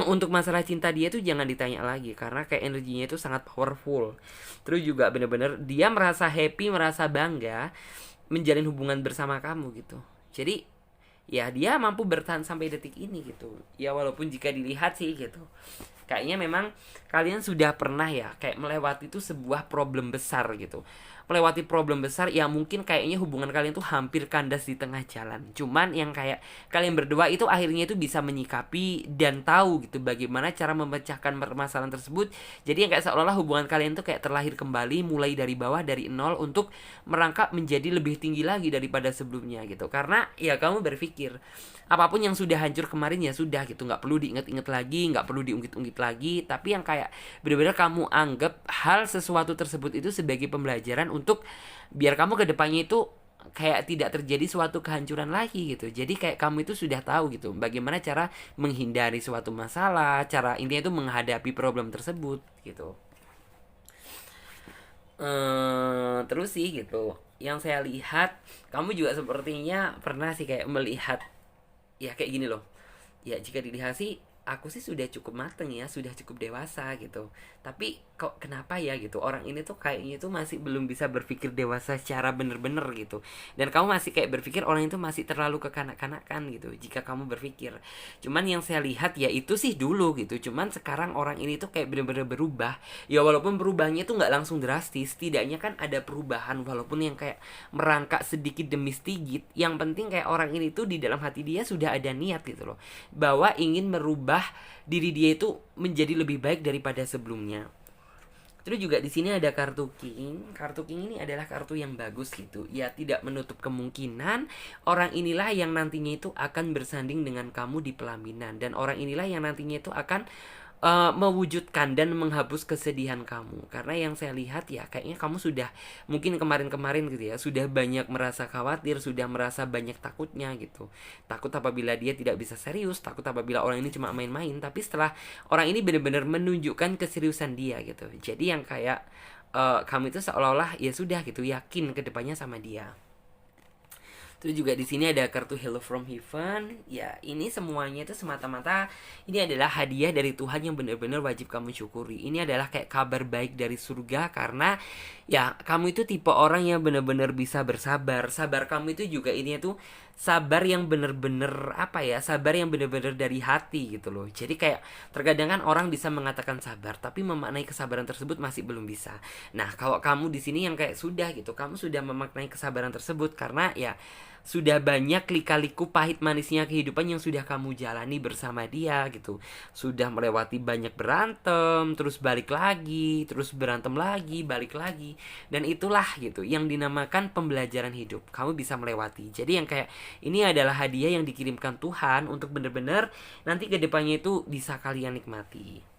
untuk masalah cinta dia tuh jangan ditanya lagi, karena kayak energinya itu sangat powerful. Terus juga bener-bener dia merasa happy, merasa bangga menjalin hubungan bersama kamu gitu. Jadi ya dia mampu bertahan sampai detik ini gitu. Ya walaupun jika dilihat sih gitu, kayaknya memang kalian sudah pernah ya kayak melewati itu sebuah problem besar gitu, melewati problem besar ya, mungkin kayaknya hubungan kalian tuh hampir kandas di tengah jalan. Cuman yang kayak kalian berdua itu akhirnya itu bisa menyikapi dan tahu gitu bagaimana cara memecahkan permasalahan tersebut. Jadi yang kayak seolah-olah hubungan kalian tuh kayak terlahir kembali mulai dari bawah, dari nol, untuk merangkak menjadi lebih tinggi lagi daripada sebelumnya gitu. Karena ya kamu berpikir apapun yang sudah hancur kemarin ya sudah gitu, nggak perlu diinget-inget lagi, nggak perlu diungkit-ungkit lagi. Tapi yang kayak benar-benar kamu anggap hal sesuatu tersebut itu sebagai pembelajaran untuk biar kamu ke depannya itu kayak tidak terjadi suatu kehancuran lagi gitu. Jadi kayak kamu itu sudah tahu gitu bagaimana cara menghindari suatu masalah, cara intinya itu menghadapi problem tersebut gitu. Terus sih gitu, yang saya lihat kamu juga sepertinya pernah sih kayak melihat ya kayak gini loh. Ya jika dilihat sih aku sih sudah cukup mateng ya, sudah cukup dewasa gitu. Tapi kok kenapa ya gitu, orang ini tuh kayaknya tuh masih belum bisa berpikir dewasa secara bener-bener gitu. Dan kamu masih kayak berpikir orang itu masih terlalu kekanak-kanakan gitu jika kamu berpikir. Cuman yang saya lihat ya itu sih dulu gitu. Cuman sekarang orang ini tuh kayak bener-bener berubah. Ya walaupun berubahnya tuh nggak langsung drastis, setidaknya kan ada perubahan walaupun yang kayak merangkak sedikit demi sedikit. Yang penting kayak orang ini tuh di dalam hati dia sudah ada niat gitu loh, bahwa ingin merubah diri dia itu menjadi lebih baik daripada sebelumnya. Terus juga di sini ada kartu King. Kartu King ini adalah kartu yang bagus gitu. Ya tidak menutup kemungkinan orang inilah yang nantinya itu akan bersanding dengan kamu di pelaminan, dan orang inilah yang nantinya itu akan mewujudkan dan menghapus kesedihan kamu. Karena yang saya lihat ya kayaknya kamu sudah mungkin kemarin-kemarin gitu ya sudah banyak merasa khawatir, sudah merasa banyak takutnya gitu. Takut apabila dia tidak bisa serius, takut apabila orang ini cuma main-main. Tapi setelah orang ini benar-benar menunjukkan keseriusan dia gitu, jadi yang kayak kamu itu seolah-olah ya sudah gitu yakin kedepannya sama dia. Terus juga di sini ada kartu Hello from Heaven. Ya, ini semuanya itu semata-mata ini adalah hadiah dari Tuhan yang benar-benar wajib kamu syukuri. Ini adalah kayak kabar baik dari surga karena ya kamu itu tipe orang yang benar-benar bisa bersabar. Sabar kamu itu juga ini tuh sabar yang bener-bener apa ya, sabar yang bener-bener dari hati gitu loh. Jadi kayak terkadang kan orang bisa mengatakan sabar tapi memaknai kesabaran tersebut masih belum bisa. Nah, kalau kamu di sini yang kayak sudah gitu, kamu sudah memaknai kesabaran tersebut karena ya sudah banyak lika-liku pahit manisnya kehidupan yang sudah kamu jalani bersama dia gitu. Sudah melewati banyak berantem, terus balik lagi, terus berantem lagi, balik lagi. Dan itulah gitu yang dinamakan pembelajaran hidup. Kamu bisa melewati. Jadi yang kayak ini adalah hadiah yang dikirimkan Tuhan untuk benar-benar nanti ke depannya itu bisa kalian nikmati.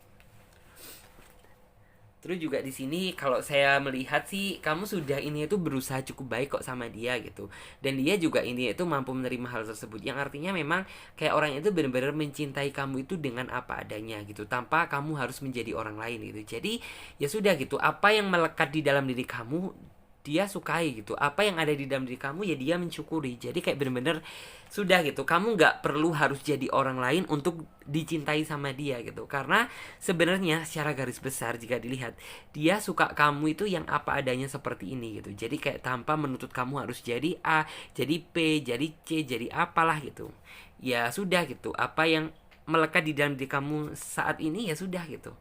Terus juga di sini kalau saya melihat sih kamu sudah ini itu berusaha cukup baik kok sama dia gitu. Dan dia juga ini itu mampu menerima hal tersebut. Yang artinya memang kayak orang itu benar-benar mencintai kamu itu dengan apa adanya gitu, tanpa kamu harus menjadi orang lain gitu. Jadi ya sudah gitu, apa yang melekat di dalam diri kamu dia sukai gitu, apa yang ada di dalam diri kamu ya dia mensyukuri. Jadi kayak bener-bener sudah gitu, kamu nggak perlu harus jadi orang lain untuk dicintai sama dia gitu, karena sebenarnya secara garis besar jika dilihat dia suka kamu itu yang apa adanya seperti ini gitu. Jadi kayak tanpa menuntut kamu harus jadi A, jadi P, jadi C, jadi apalah gitu. Ya sudah gitu, apa yang melekat di dalam diri kamu saat ini ya sudah gitu,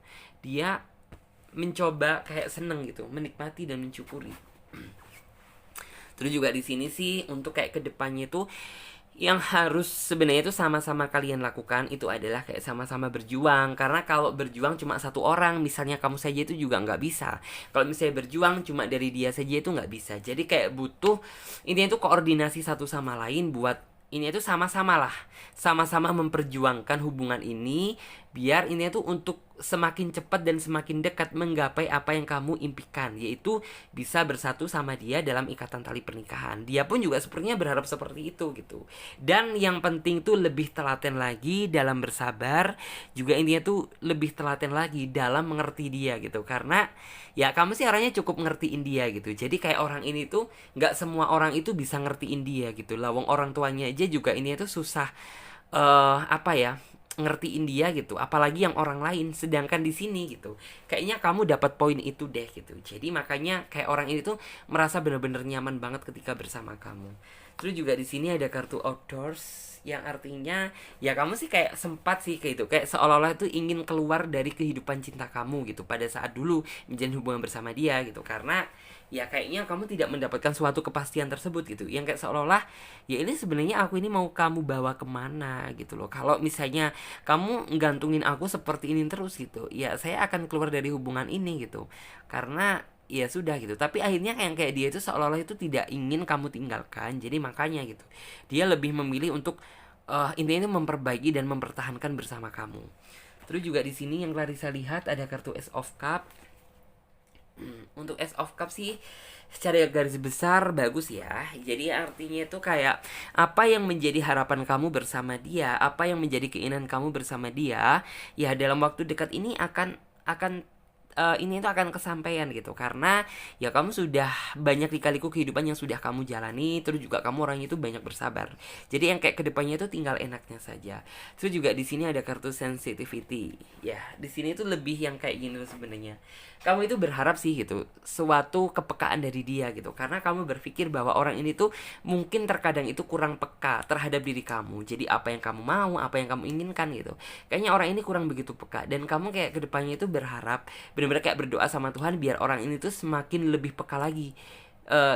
dia mencoba kayak seneng gitu, menikmati dan mensyukuri. Terus juga di sini sih untuk kayak kedepannya itu yang harus sebenarnya itu sama-sama kalian lakukan itu adalah kayak sama-sama berjuang. Karena kalau berjuang cuma satu orang, misalnya kamu saja, itu juga nggak bisa. Kalau misalnya berjuang cuma dari dia saja itu nggak bisa. Jadi kayak butuh ini itu koordinasi satu sama lain buat ini itu sama-sama lah, sama-sama memperjuangkan hubungan ini biar ini tuh untuk semakin cepat dan semakin dekat menggapai apa yang kamu impikan, yaitu bisa bersatu sama dia dalam ikatan tali pernikahan. Dia pun juga sepertinya berharap seperti itu gitu. Dan yang penting tuh lebih telaten lagi dalam bersabar, juga intinya tuh lebih telaten lagi dalam mengerti dia gitu. Karena ya kamu sih orangnya cukup ngertiin dia gitu. Jadi kayak orang ini tuh nggak semua orang itu bisa ngertiin dia gitu. Lawang orang tuanya aja juga ini tuh susah apa ya, ngertiin dia gitu, apalagi yang orang lain. Sedangkan di sini gitu kayaknya kamu dapat poin itu deh gitu. Jadi makanya kayak orang ini tuh merasa benar-benar nyaman banget ketika bersama kamu. Terus juga di sini ada kartu outdoors yang artinya ya kamu sih kayak sempat sih kayak itu, kayak seolah-olah itu ingin keluar dari kehidupan cinta kamu gitu pada saat dulu menjalin hubungan bersama dia gitu. Karena ya kayaknya kamu tidak mendapatkan suatu kepastian tersebut gitu, yang kayak seolah-olah ya ini sebenarnya aku ini mau kamu bawa kemana gitu loh. Kalau misalnya kamu gantungin aku seperti ini terus gitu, ya saya akan keluar dari hubungan ini gitu. Karena ya sudah gitu, tapi akhirnya kayak dia itu seolah-olah itu tidak ingin kamu tinggalkan. Jadi makanya gitu dia lebih memilih untuk intinya itu memperbaiki dan mempertahankan bersama kamu. Terus juga di sini yang Clarissa lihat ada kartu Ace of Cup. Untuk Ace of Cup sih secara garis besar bagus ya. Jadi artinya itu kayak apa yang menjadi harapan kamu bersama dia, apa yang menjadi keinginan kamu bersama dia, ya dalam waktu dekat ini akan ini itu akan kesampaian gitu. Karena ya kamu sudah banyak lika-liku kehidupan yang sudah kamu jalani. Terus juga kamu orang itu banyak bersabar. Jadi yang kayak kedepannya itu tinggal enaknya saja. Terus juga di sini ada kartu sensitivity. Ya di sini itu lebih yang kayak gini loh sebenarnya. Kamu itu berharap sih gitu suatu kepekaan dari dia gitu. Karena kamu berpikir bahwa orang ini tuh mungkin terkadang itu kurang peka terhadap diri kamu. Jadi apa yang kamu mau, apa yang kamu inginkan gitu, kayaknya orang ini kurang begitu peka. Dan kamu kayak kedepannya itu berharap, benar-benar kayak berdoa sama Tuhan biar orang ini tuh semakin lebih peka lagi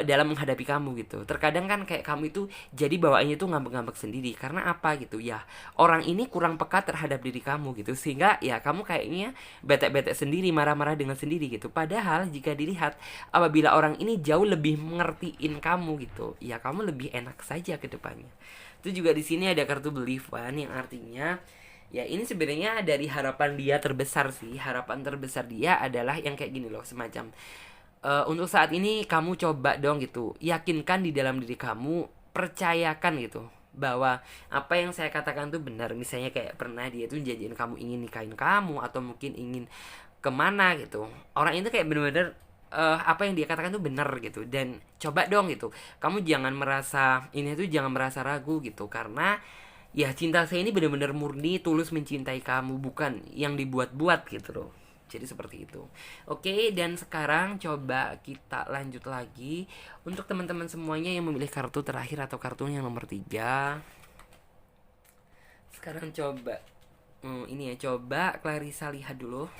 dalam menghadapi kamu gitu. Terkadang kan kayak kamu itu jadi bawaannya tuh ngambek-ngambek sendiri. Karena apa gitu ya, orang ini kurang peka terhadap diri kamu gitu. Sehingga ya kamu kayaknya bete-bete sendiri, marah-marah dengan sendiri gitu. Padahal jika dilihat, apabila orang ini jauh lebih mengertiin kamu gitu, ya kamu lebih enak saja ke depannya. Itu juga di sini ada kartu belief one yang artinya ya ini sebenarnya dari harapan dia terbesar sih. Harapan terbesar dia adalah yang kayak gini loh, semacam untuk saat ini kamu coba dong gitu, yakinkan di dalam diri kamu, percayakan gitu bahwa apa yang saya katakan tuh benar. Misalnya kayak pernah dia tuh janjiin kamu ingin nikahin kamu, atau mungkin ingin kemana gitu. Orang itu kayak bener-bener apa yang dia katakan tuh benar gitu, dan coba dong gitu, kamu jangan merasa ini tuh, jangan merasa ragu gitu, karena ya cinta saya ini benar-benar murni tulus mencintai kamu, bukan yang dibuat-buat gitu loh. Jadi seperti itu. Oke, dan sekarang coba kita lanjut lagi untuk teman-teman semuanya yang memilih kartu terakhir atau kartu yang nomor 3. Sekarang coba ini ya, coba Clarissa lihat dulu.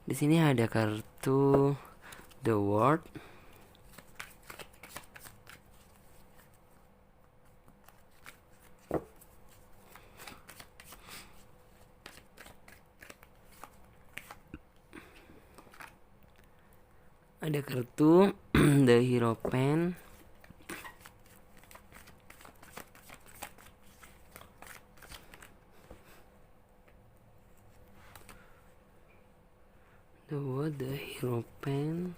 Di sini ada kartu The World. Ada kartu The Hierophant. The Hierophant.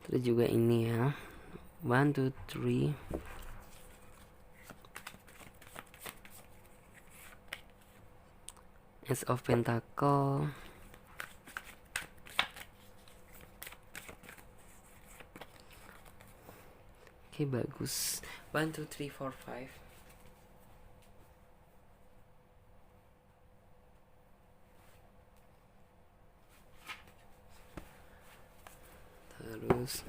Terus juga ini ya, 1, 2, 3. Ace of Pentacle. Oke, bagus. 1, 2, 3, 4, 5. Terus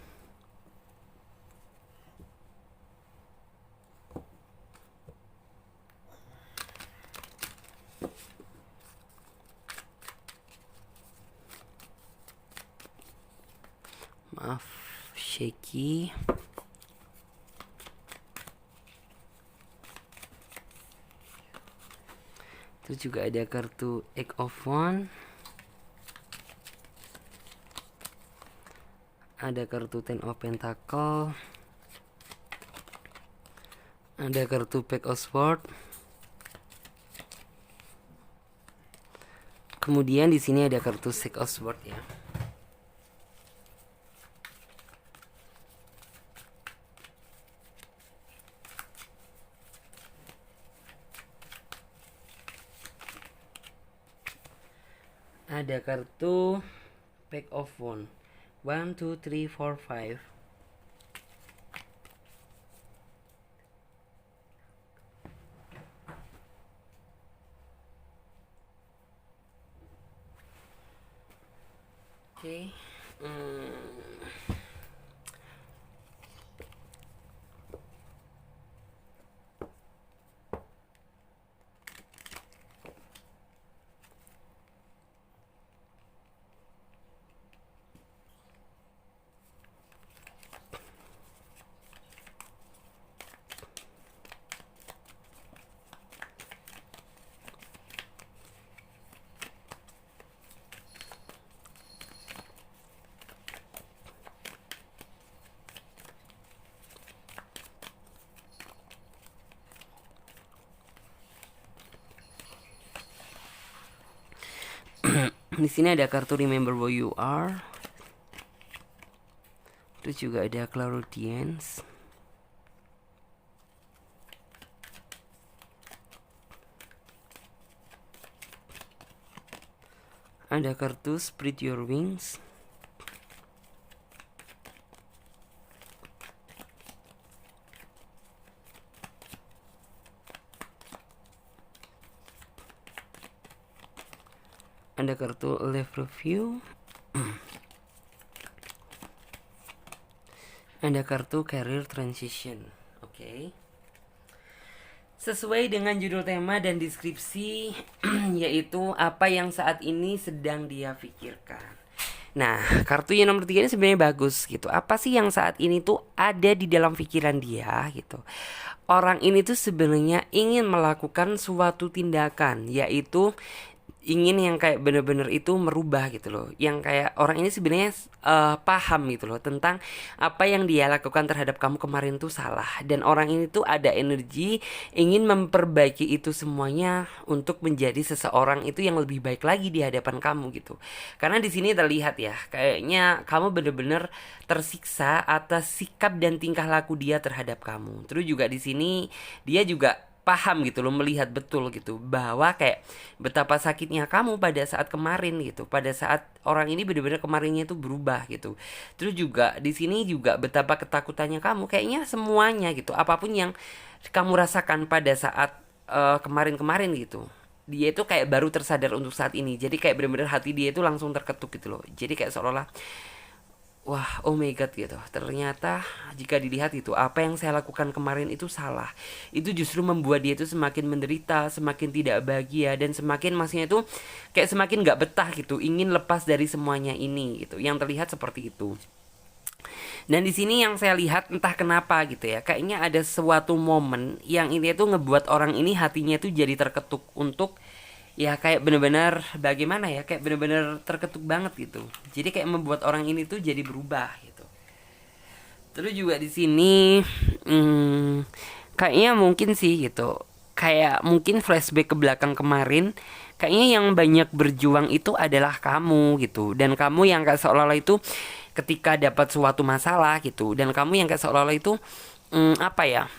maaf, shaky. Terus juga ada kartu Egg of One. Ada kartu Ten of Pentacle. Ada kartu Pack of Swords. Kemudian di sini ada kartu Six of Swords ya. Ada kartu Pack of One. 1, 2, 3, 4, 5. Oke. Di sini ada kartu Remember Who You Are. Terus juga ada Clairaudience. Ada kartu Spread Your Wings. Ada kartu Live Review. Ada kartu Career Transition. Oke. Sesuai dengan judul tema dan deskripsi, yaitu apa yang saat ini sedang dia pikirkan. Nah, kartu yang nomor 3 ini sebenarnya bagus gitu. Apa sih yang saat ini tuh ada di dalam pikiran dia gitu. Orang ini tuh sebenarnya ingin melakukan suatu tindakan, yaitu ingin yang kayak bener-bener itu merubah gitu loh, yang kayak orang ini sebenarnya paham gitu loh tentang apa yang dia lakukan terhadap kamu kemarin tuh salah, dan orang ini tuh ada energi ingin memperbaiki itu semuanya untuk menjadi seseorang itu yang lebih baik lagi di hadapan kamu gitu. Karena di sini terlihat ya, kayaknya kamu bener-bener tersiksa atas sikap dan tingkah laku dia terhadap kamu. Terus juga di sini dia juga paham gitu loh, melihat betul gitu bahwa kayak betapa sakitnya kamu pada saat kemarin gitu, pada saat orang ini benar-benar kemarinnya itu berubah gitu. Terus juga di sini juga betapa ketakutannya kamu, kayaknya semuanya gitu, apapun yang kamu rasakan pada saat kemarin-kemarin gitu, dia itu kayak baru tersadar untuk saat ini. Jadi kayak benar-benar hati dia itu langsung terketuk gitu loh. Jadi kayak seolah-olah, wah, oh my god gitu. Ternyata jika dilihat itu apa yang saya lakukan kemarin itu salah. Itu justru membuat dia itu semakin menderita, semakin tidak bahagia, dan semakin maksudnya itu kayak semakin nggak betah gitu, ingin lepas dari semuanya ini gitu. Yang terlihat seperti itu. Dan di sini yang saya lihat entah kenapa gitu ya, kayaknya ada suatu momen yang ini tuh ngebuat orang ini hatinya tuh jadi terketuk untuk, ya kayak bener-bener bagaimana ya, kayak bener-bener terketuk banget gitu. Jadi kayak membuat orang ini tuh jadi berubah gitu. Terus juga di sini kayaknya mungkin sih gitu, kayak mungkin flashback ke belakang kemarin, kayaknya yang banyak berjuang itu adalah kamu gitu, dan kamu yang kayak seolah-olah itu ketika dapat suatu masalah gitu, dan kamu yang kayak seolah-olah itu apa ya,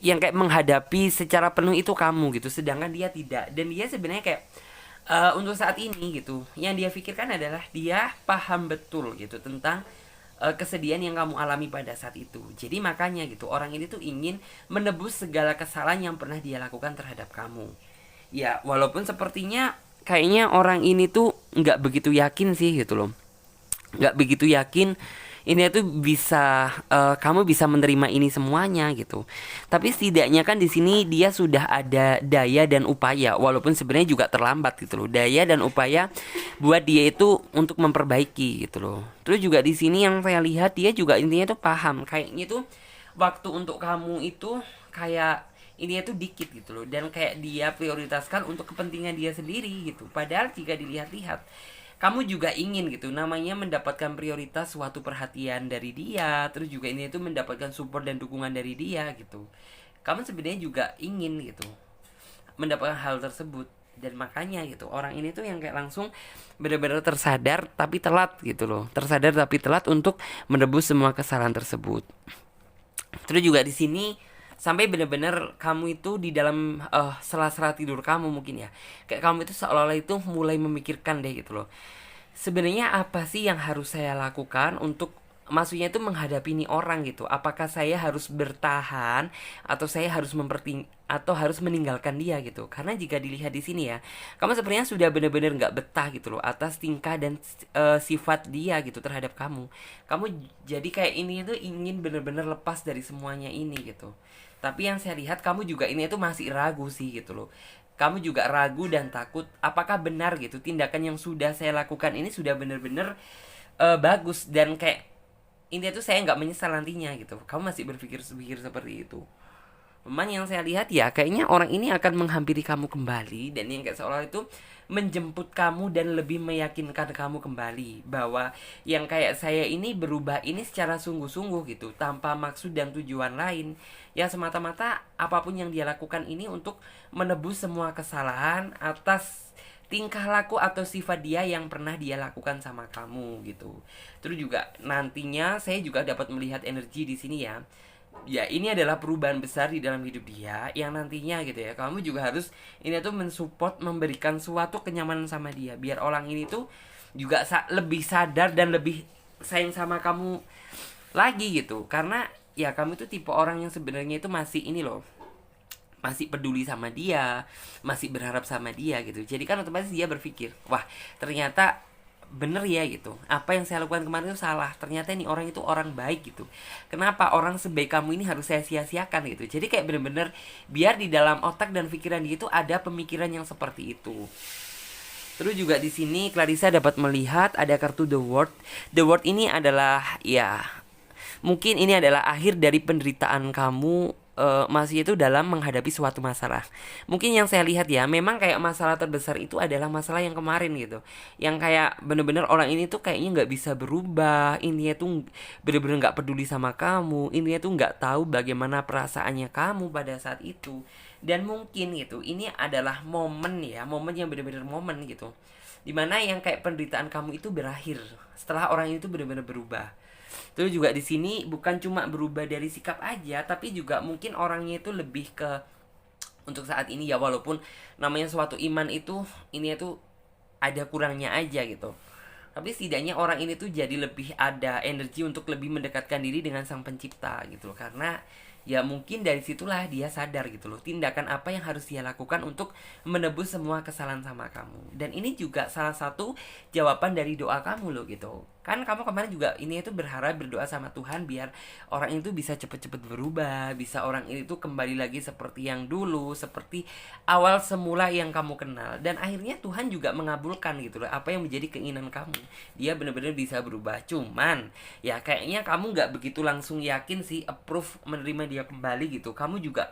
yang kayak menghadapi secara penuh itu kamu gitu, sedangkan dia tidak. Dan dia sebenarnya kayak untuk saat ini gitu, yang dia pikirkan adalah dia paham betul gitu tentang kesedihan yang kamu alami pada saat itu. Jadi makanya gitu, orang ini tuh ingin menebus segala kesalahan yang pernah dia lakukan terhadap kamu. Ya walaupun sepertinya kayaknya orang ini tuh nggak begitu yakin sih gitu loh, nggak begitu yakin ini tuh bisa kamu bisa menerima ini semuanya gitu. Tapi setidaknya kan di sini dia sudah ada daya dan upaya, walaupun sebenarnya juga terlambat gitu loh. Daya dan upaya buat dia itu untuk memperbaiki gitu loh. Terus juga di sini yang saya lihat dia juga intinya tuh paham kayaknya tuh waktu untuk kamu itu kayak ini tuh dikit gitu loh, dan kayak dia prioritaskan untuk kepentingan dia sendiri gitu. Padahal jika dilihat-lihat, kamu juga ingin gitu namanya mendapatkan prioritas suatu perhatian dari dia, terus juga ini itu mendapatkan support dan dukungan dari dia gitu. Kamu sebenarnya juga ingin gitu mendapatkan hal tersebut, dan makanya gitu orang ini tuh yang kayak langsung benar-benar tersadar tapi telat gitu loh, tersadar tapi telat untuk menebus semua kesalahan tersebut. Terus juga di sini sampai benar-benar kamu itu di dalam sela-sela tidur kamu mungkin ya, kayak kamu itu seolah-olah itu mulai memikirkan deh gitu loh, sebenarnya apa sih yang harus saya lakukan untuk maksudnya itu menghadapi ini orang gitu. Apakah saya harus bertahan atau saya harus atau harus meninggalkan dia gitu. Karena jika dilihat di sini ya, kamu sebenarnya sudah benar-benar nggak betah gitu loh atas tingkah dan sifat dia gitu terhadap kamu. Kamu jadi kayak ini itu ingin benar-benar lepas dari semuanya ini gitu. Tapi yang saya lihat kamu juga ini itu masih ragu sih gitu loh. Kamu juga ragu dan takut apakah benar gitu tindakan yang sudah saya lakukan ini sudah benar-benar bagus, dan kayak intinya tuh saya nggak menyesal nantinya gitu. Kamu masih berpikir seperti itu. Memang yang saya lihat ya kayaknya orang ini akan menghampiri kamu kembali, dan yang kayak seolah itu menjemput kamu dan lebih meyakinkan kamu kembali bahwa yang kayak saya ini berubah ini secara sungguh-sungguh gitu, tanpa maksud dan tujuan lain. Ya semata-mata apapun yang dia lakukan ini untuk menebus semua kesalahan atas tingkah laku atau sifat dia yang pernah dia lakukan sama kamu gitu. Terus juga nantinya saya juga dapat melihat energi di sini ya. Ya ini adalah perubahan besar di dalam hidup dia yang nantinya gitu ya, kamu juga harus ini tuh mensupport, memberikan suatu kenyamanan sama dia biar orang ini tuh juga lebih sadar dan lebih sayang sama kamu lagi gitu. Karena ya kamu tuh tipe orang yang sebenarnya itu masih ini loh, masih peduli sama dia, masih berharap sama dia gitu. Jadi kan otomatis dia berpikir, wah ternyata bener ya gitu, apa yang saya lakukan kemarin itu salah, ternyata ini orang itu orang baik gitu, kenapa orang sebaik kamu ini harus saya sia-siakan gitu. Jadi kayak bener-bener biar di dalam otak dan pikiran dia itu ada pemikiran yang seperti itu. Terus juga di sini Clarissa dapat melihat ada kartu The World. The World ini adalah ya mungkin ini adalah akhir dari penderitaan kamu masih itu dalam menghadapi suatu masalah. Mungkin yang saya lihat ya, memang kayak masalah terbesar itu adalah masalah yang kemarin gitu, yang kayak bener-bener orang ini tuh kayaknya nggak bisa berubah, intinya tuh bener-bener nggak peduli sama kamu, intinya tuh nggak tahu bagaimana perasaannya kamu pada saat itu. Dan mungkin gitu, ini adalah momen ya, momen yang bener-bener momen gitu, dimana yang kayak penderitaan kamu itu berakhir setelah orang itu benar-benar berubah. Terus juga di sini bukan cuma berubah dari sikap aja, tapi juga mungkin orangnya itu lebih ke untuk saat ini ya, walaupun namanya suatu iman itu ini itu ada kurangnya aja gitu. Tapi setidaknya orang ini tuh jadi lebih ada energi untuk lebih mendekatkan diri dengan sang pencipta gitu loh. Karena ya mungkin dari situlah dia sadar gitu loh, tindakan apa yang harus dia lakukan untuk menebus semua kesalahan sama kamu. Dan ini juga salah satu jawaban dari doa kamu loh gitu. Kan kamu kemarin juga ini itu berharap berdoa sama Tuhan biar orang itu bisa cepet-cepet berubah, bisa orang ini tuh kembali lagi seperti yang dulu, seperti awal semula yang kamu kenal. Dan akhirnya Tuhan juga mengabulkan gitu loh apa yang menjadi keinginan kamu. Dia benar-benar bisa berubah. Cuman ya kayaknya kamu nggak begitu langsung yakin sih approve menerima dia kembali gitu. Kamu juga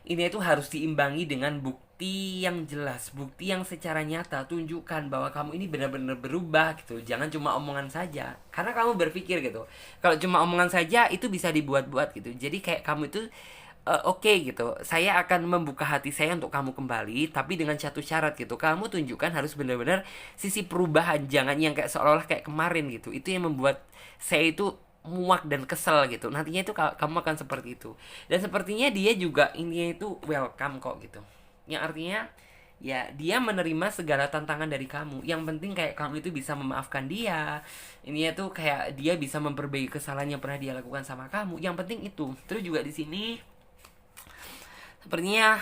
ini itu harus diimbangi dengan bukti yang jelas, bukti yang secara nyata tunjukkan bahwa kamu ini benar-benar berubah gitu. Jangan cuma omongan saja. Karena kamu berpikir gitu, kalau cuma omongan saja itu bisa dibuat-buat gitu. Jadi kayak kamu itu oke gitu, saya akan membuka hati saya untuk kamu kembali, tapi dengan satu syarat gitu, kamu tunjukkan harus benar-benar sisi perubahan, jangan yang kayak seolah-olah kayak kemarin gitu. Itu yang membuat saya itu muak dan kesel gitu. Nantinya itu kamu akan seperti itu. Dan sepertinya dia juga ini itu welcome kok gitu. Yang artinya ya dia menerima segala tantangan dari kamu. Yang penting kayak kamu itu bisa memaafkan dia. Ini tuh kayak dia bisa memperbaiki kesalahan yang pernah dia lakukan sama kamu. Yang penting itu. Terus juga di sini sepertinya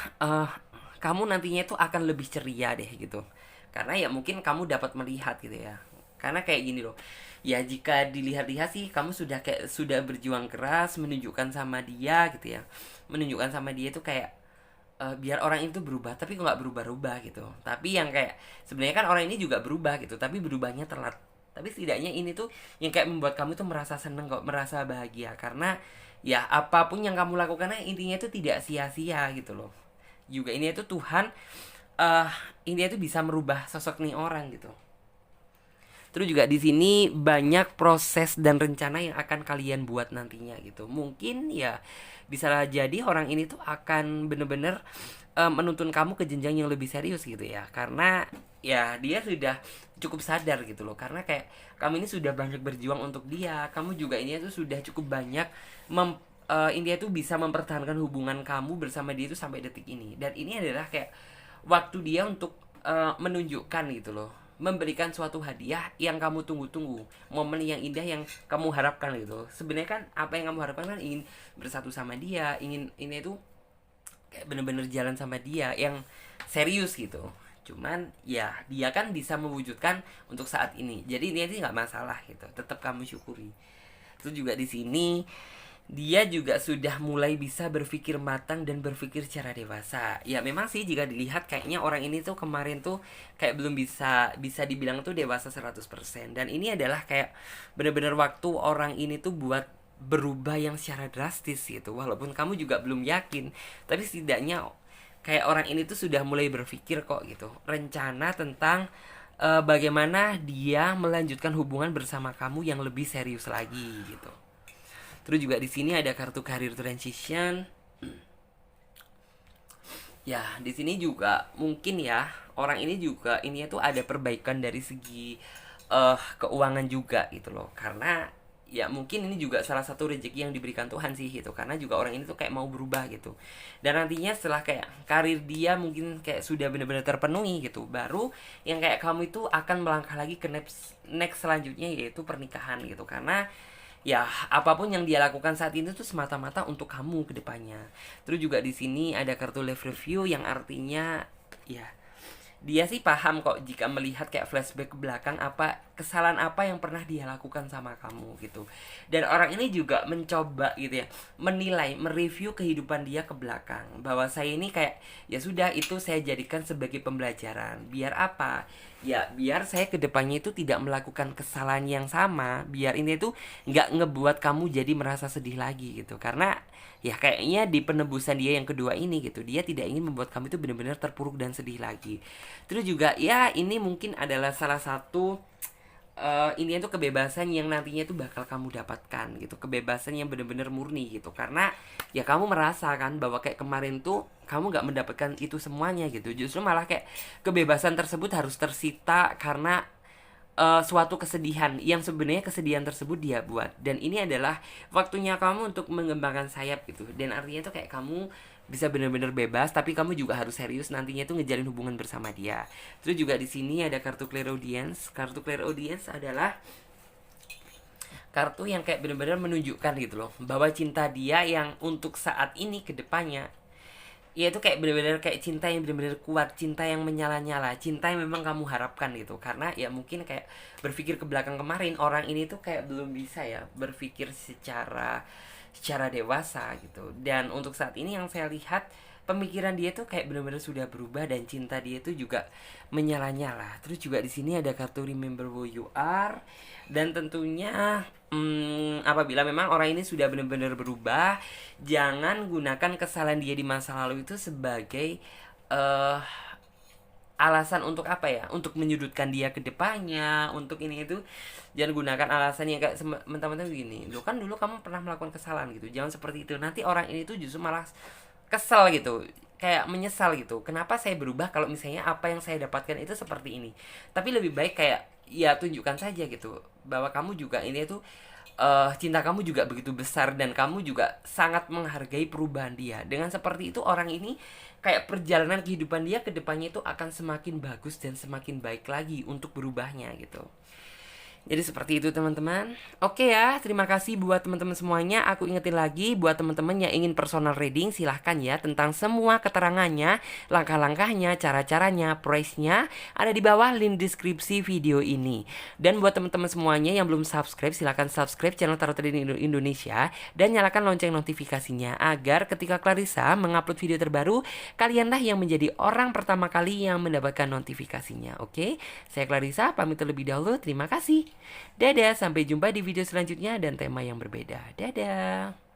kamu nantinya itu akan lebih ceria deh gitu. Karena ya mungkin kamu dapat melihat gitu ya. Karena kayak gini loh. Ya jika dilihat-lihat sih kamu sudah kayak sudah berjuang keras menunjukkan sama dia gitu ya. Menunjukkan sama dia itu kayak biar orang itu berubah, tapi kok nggak berubah-ubah gitu. Tapi yang kayak sebenarnya kan orang ini juga berubah gitu, tapi berubahnya telat. Tapi setidaknya ini tuh yang kayak membuat kamu tuh merasa seneng kok, merasa bahagia. Karena ya apapun yang kamu lakukan intinya itu tidak sia-sia gitu loh. Juga ini itu Tuhan eh ini itu bisa merubah sosok nih orang gitu. Terus juga di sini banyak proses dan rencana yang akan kalian buat nantinya gitu. Mungkin ya bisa jadi orang ini tuh akan bener-bener menuntun kamu ke jenjang yang lebih serius gitu ya. Karena ya dia sudah cukup sadar gitu loh. Karena kayak kamu ini sudah banyak berjuang untuk dia. Kamu juga ini tuh sudah cukup banyak India tuh bisa mempertahankan hubungan kamu bersama dia itu sampai detik ini. Dan ini adalah kayak waktu dia untuk menunjukkan gitu loh, memberikan suatu hadiah yang kamu tunggu-tunggu, momen yang indah yang kamu harapkan gitu. Sebenarnya kan apa yang kamu harapkan kan ingin bersatu sama dia, ingin ini tuh kayak bener-bener jalan sama dia yang serius gitu. Cuman ya dia kan bisa mewujudkan untuk saat ini, jadi ini nggak masalah gitu, tetap kamu syukuri. Itu juga di sini dia juga sudah mulai bisa berpikir matang dan berpikir secara dewasa. Ya memang sih jika dilihat kayaknya orang ini tuh kemarin tuh kayak belum bisa bisa dibilang tuh dewasa 100%. Dan ini adalah kayak bener-bener waktu orang ini tuh buat berubah yang secara drastis gitu. Walaupun kamu juga belum yakin, tapi setidaknya kayak orang ini tuh sudah mulai berpikir kok gitu. Rencana tentang bagaimana dia melanjutkan hubungan bersama kamu yang lebih serius lagi gitu. Terus juga di sini ada kartu career transition. Ya, di sini juga mungkin ya orang ini juga ini tuh ada perbaikan dari segi keuangan juga gitu loh. Karena ya mungkin ini juga salah satu rezeki yang diberikan Tuhan sih gitu. Karena juga orang ini tuh kayak mau berubah gitu. Dan nantinya setelah kayak karir dia mungkin kayak sudah benar-benar terpenuhi gitu, baru yang kayak kamu itu akan melangkah lagi ke next selanjutnya, yaitu pernikahan gitu. Karena ya apapun yang dia lakukan saat ini tuh semata-mata untuk kamu ke depannya. Terus juga di sini ada kartu life review yang artinya ya dia sih paham kok jika melihat kayak flashback ke belakang apa kesalahan apa yang pernah dia lakukan sama kamu gitu. Dan orang ini juga mencoba gitu ya, menilai, mereview kehidupan dia ke belakang, bahwa saya ini kayak ya sudah, itu saya jadikan sebagai pembelajaran. Biar apa? Ya biar saya kedepannya itu tidak melakukan kesalahan yang sama, biar ini tuh nggak ngebuat kamu jadi merasa sedih lagi gitu. Karena ya kayaknya di penebusan dia yang kedua ini gitu, dia tidak ingin membuat kamu itu benar-benar terpuruk dan sedih lagi. Terus juga ya ini mungkin adalah salah satu ini tuh kebebasan yang nantinya tuh bakal kamu dapatkan gitu, kebebasan yang benar-benar murni gitu. Karena ya kamu merasa kan bahwa kayak kemarin tuh kamu nggak mendapatkan itu semuanya gitu, justru malah kayak kebebasan tersebut harus tersita karena suatu kesedihan yang sebenarnya kesedihan tersebut dia buat. Dan ini adalah waktunya kamu untuk mengembangkan sayap gitu. Dan artinya itu kayak kamu bisa benar-benar bebas, tapi kamu juga harus serius nantinya itu ngejalin hubungan bersama dia. Terus juga di sini ada kartu clear audience. Kartu clear audience adalah kartu yang kayak benar-benar menunjukkan gitu loh, bahwa cinta dia yang untuk saat ini ke depannya, ya itu kayak bener-bener kayak cinta yang bener-bener kuat, cinta yang menyala-nyala, cinta yang memang kamu harapkan gitu. Karena ya mungkin kayak berpikir ke belakang kemarin, orang ini tuh kayak belum bisa ya berpikir secara dewasa gitu. Dan untuk saat ini yang saya lihat, pemikiran dia tuh kayak bener-bener sudah berubah, dan cinta dia tuh juga menyala-nyala. Terus juga di sini ada kartu remember who you are. Dan tentunya apabila memang orang ini sudah benar-benar berubah, jangan gunakan kesalahan dia di masa lalu itu sebagai eh alasan untuk apa ya, untuk menyudutkan dia ke depannya, untuk ini itu. Jangan gunakan alasan yang kayak mentah-mentah begini, lo kan dulu kamu pernah melakukan kesalahan gitu, jangan seperti itu. Nanti orang ini tuh justru malah kesel gitu, kayak menyesal gitu, kenapa saya berubah kalau misalnya apa yang saya dapatkan itu seperti ini. Tapi lebih baik kayak ya tunjukkan saja gitu bahwa kamu juga ini tuh cinta kamu juga begitu besar, dan kamu juga sangat menghargai perubahan dia. Dengan seperti itu orang ini kayak perjalanan kehidupan dia ke depannya itu akan semakin bagus dan semakin baik lagi untuk berubahnya gitu. Jadi seperti itu teman-teman. Oke ya, terima kasih buat teman-teman semuanya. Aku ingetin lagi buat teman-teman yang ingin personal reading, silahkan ya, tentang semua keterangannya, langkah-langkahnya, cara-caranya, price-nya ada di bawah link deskripsi video ini. Dan buat teman-teman semuanya yang belum subscribe, silahkan subscribe channel Tarot Trading Indonesia dan nyalakan lonceng notifikasinya agar ketika Clarissa mengupload video terbaru, kalianlah yang menjadi orang pertama kali yang mendapatkan notifikasinya. Oke, saya Clarissa pamit terlebih dahulu. Terima kasih. Dadah, sampai jumpa di video selanjutnya dan tema yang berbeda. Dadah.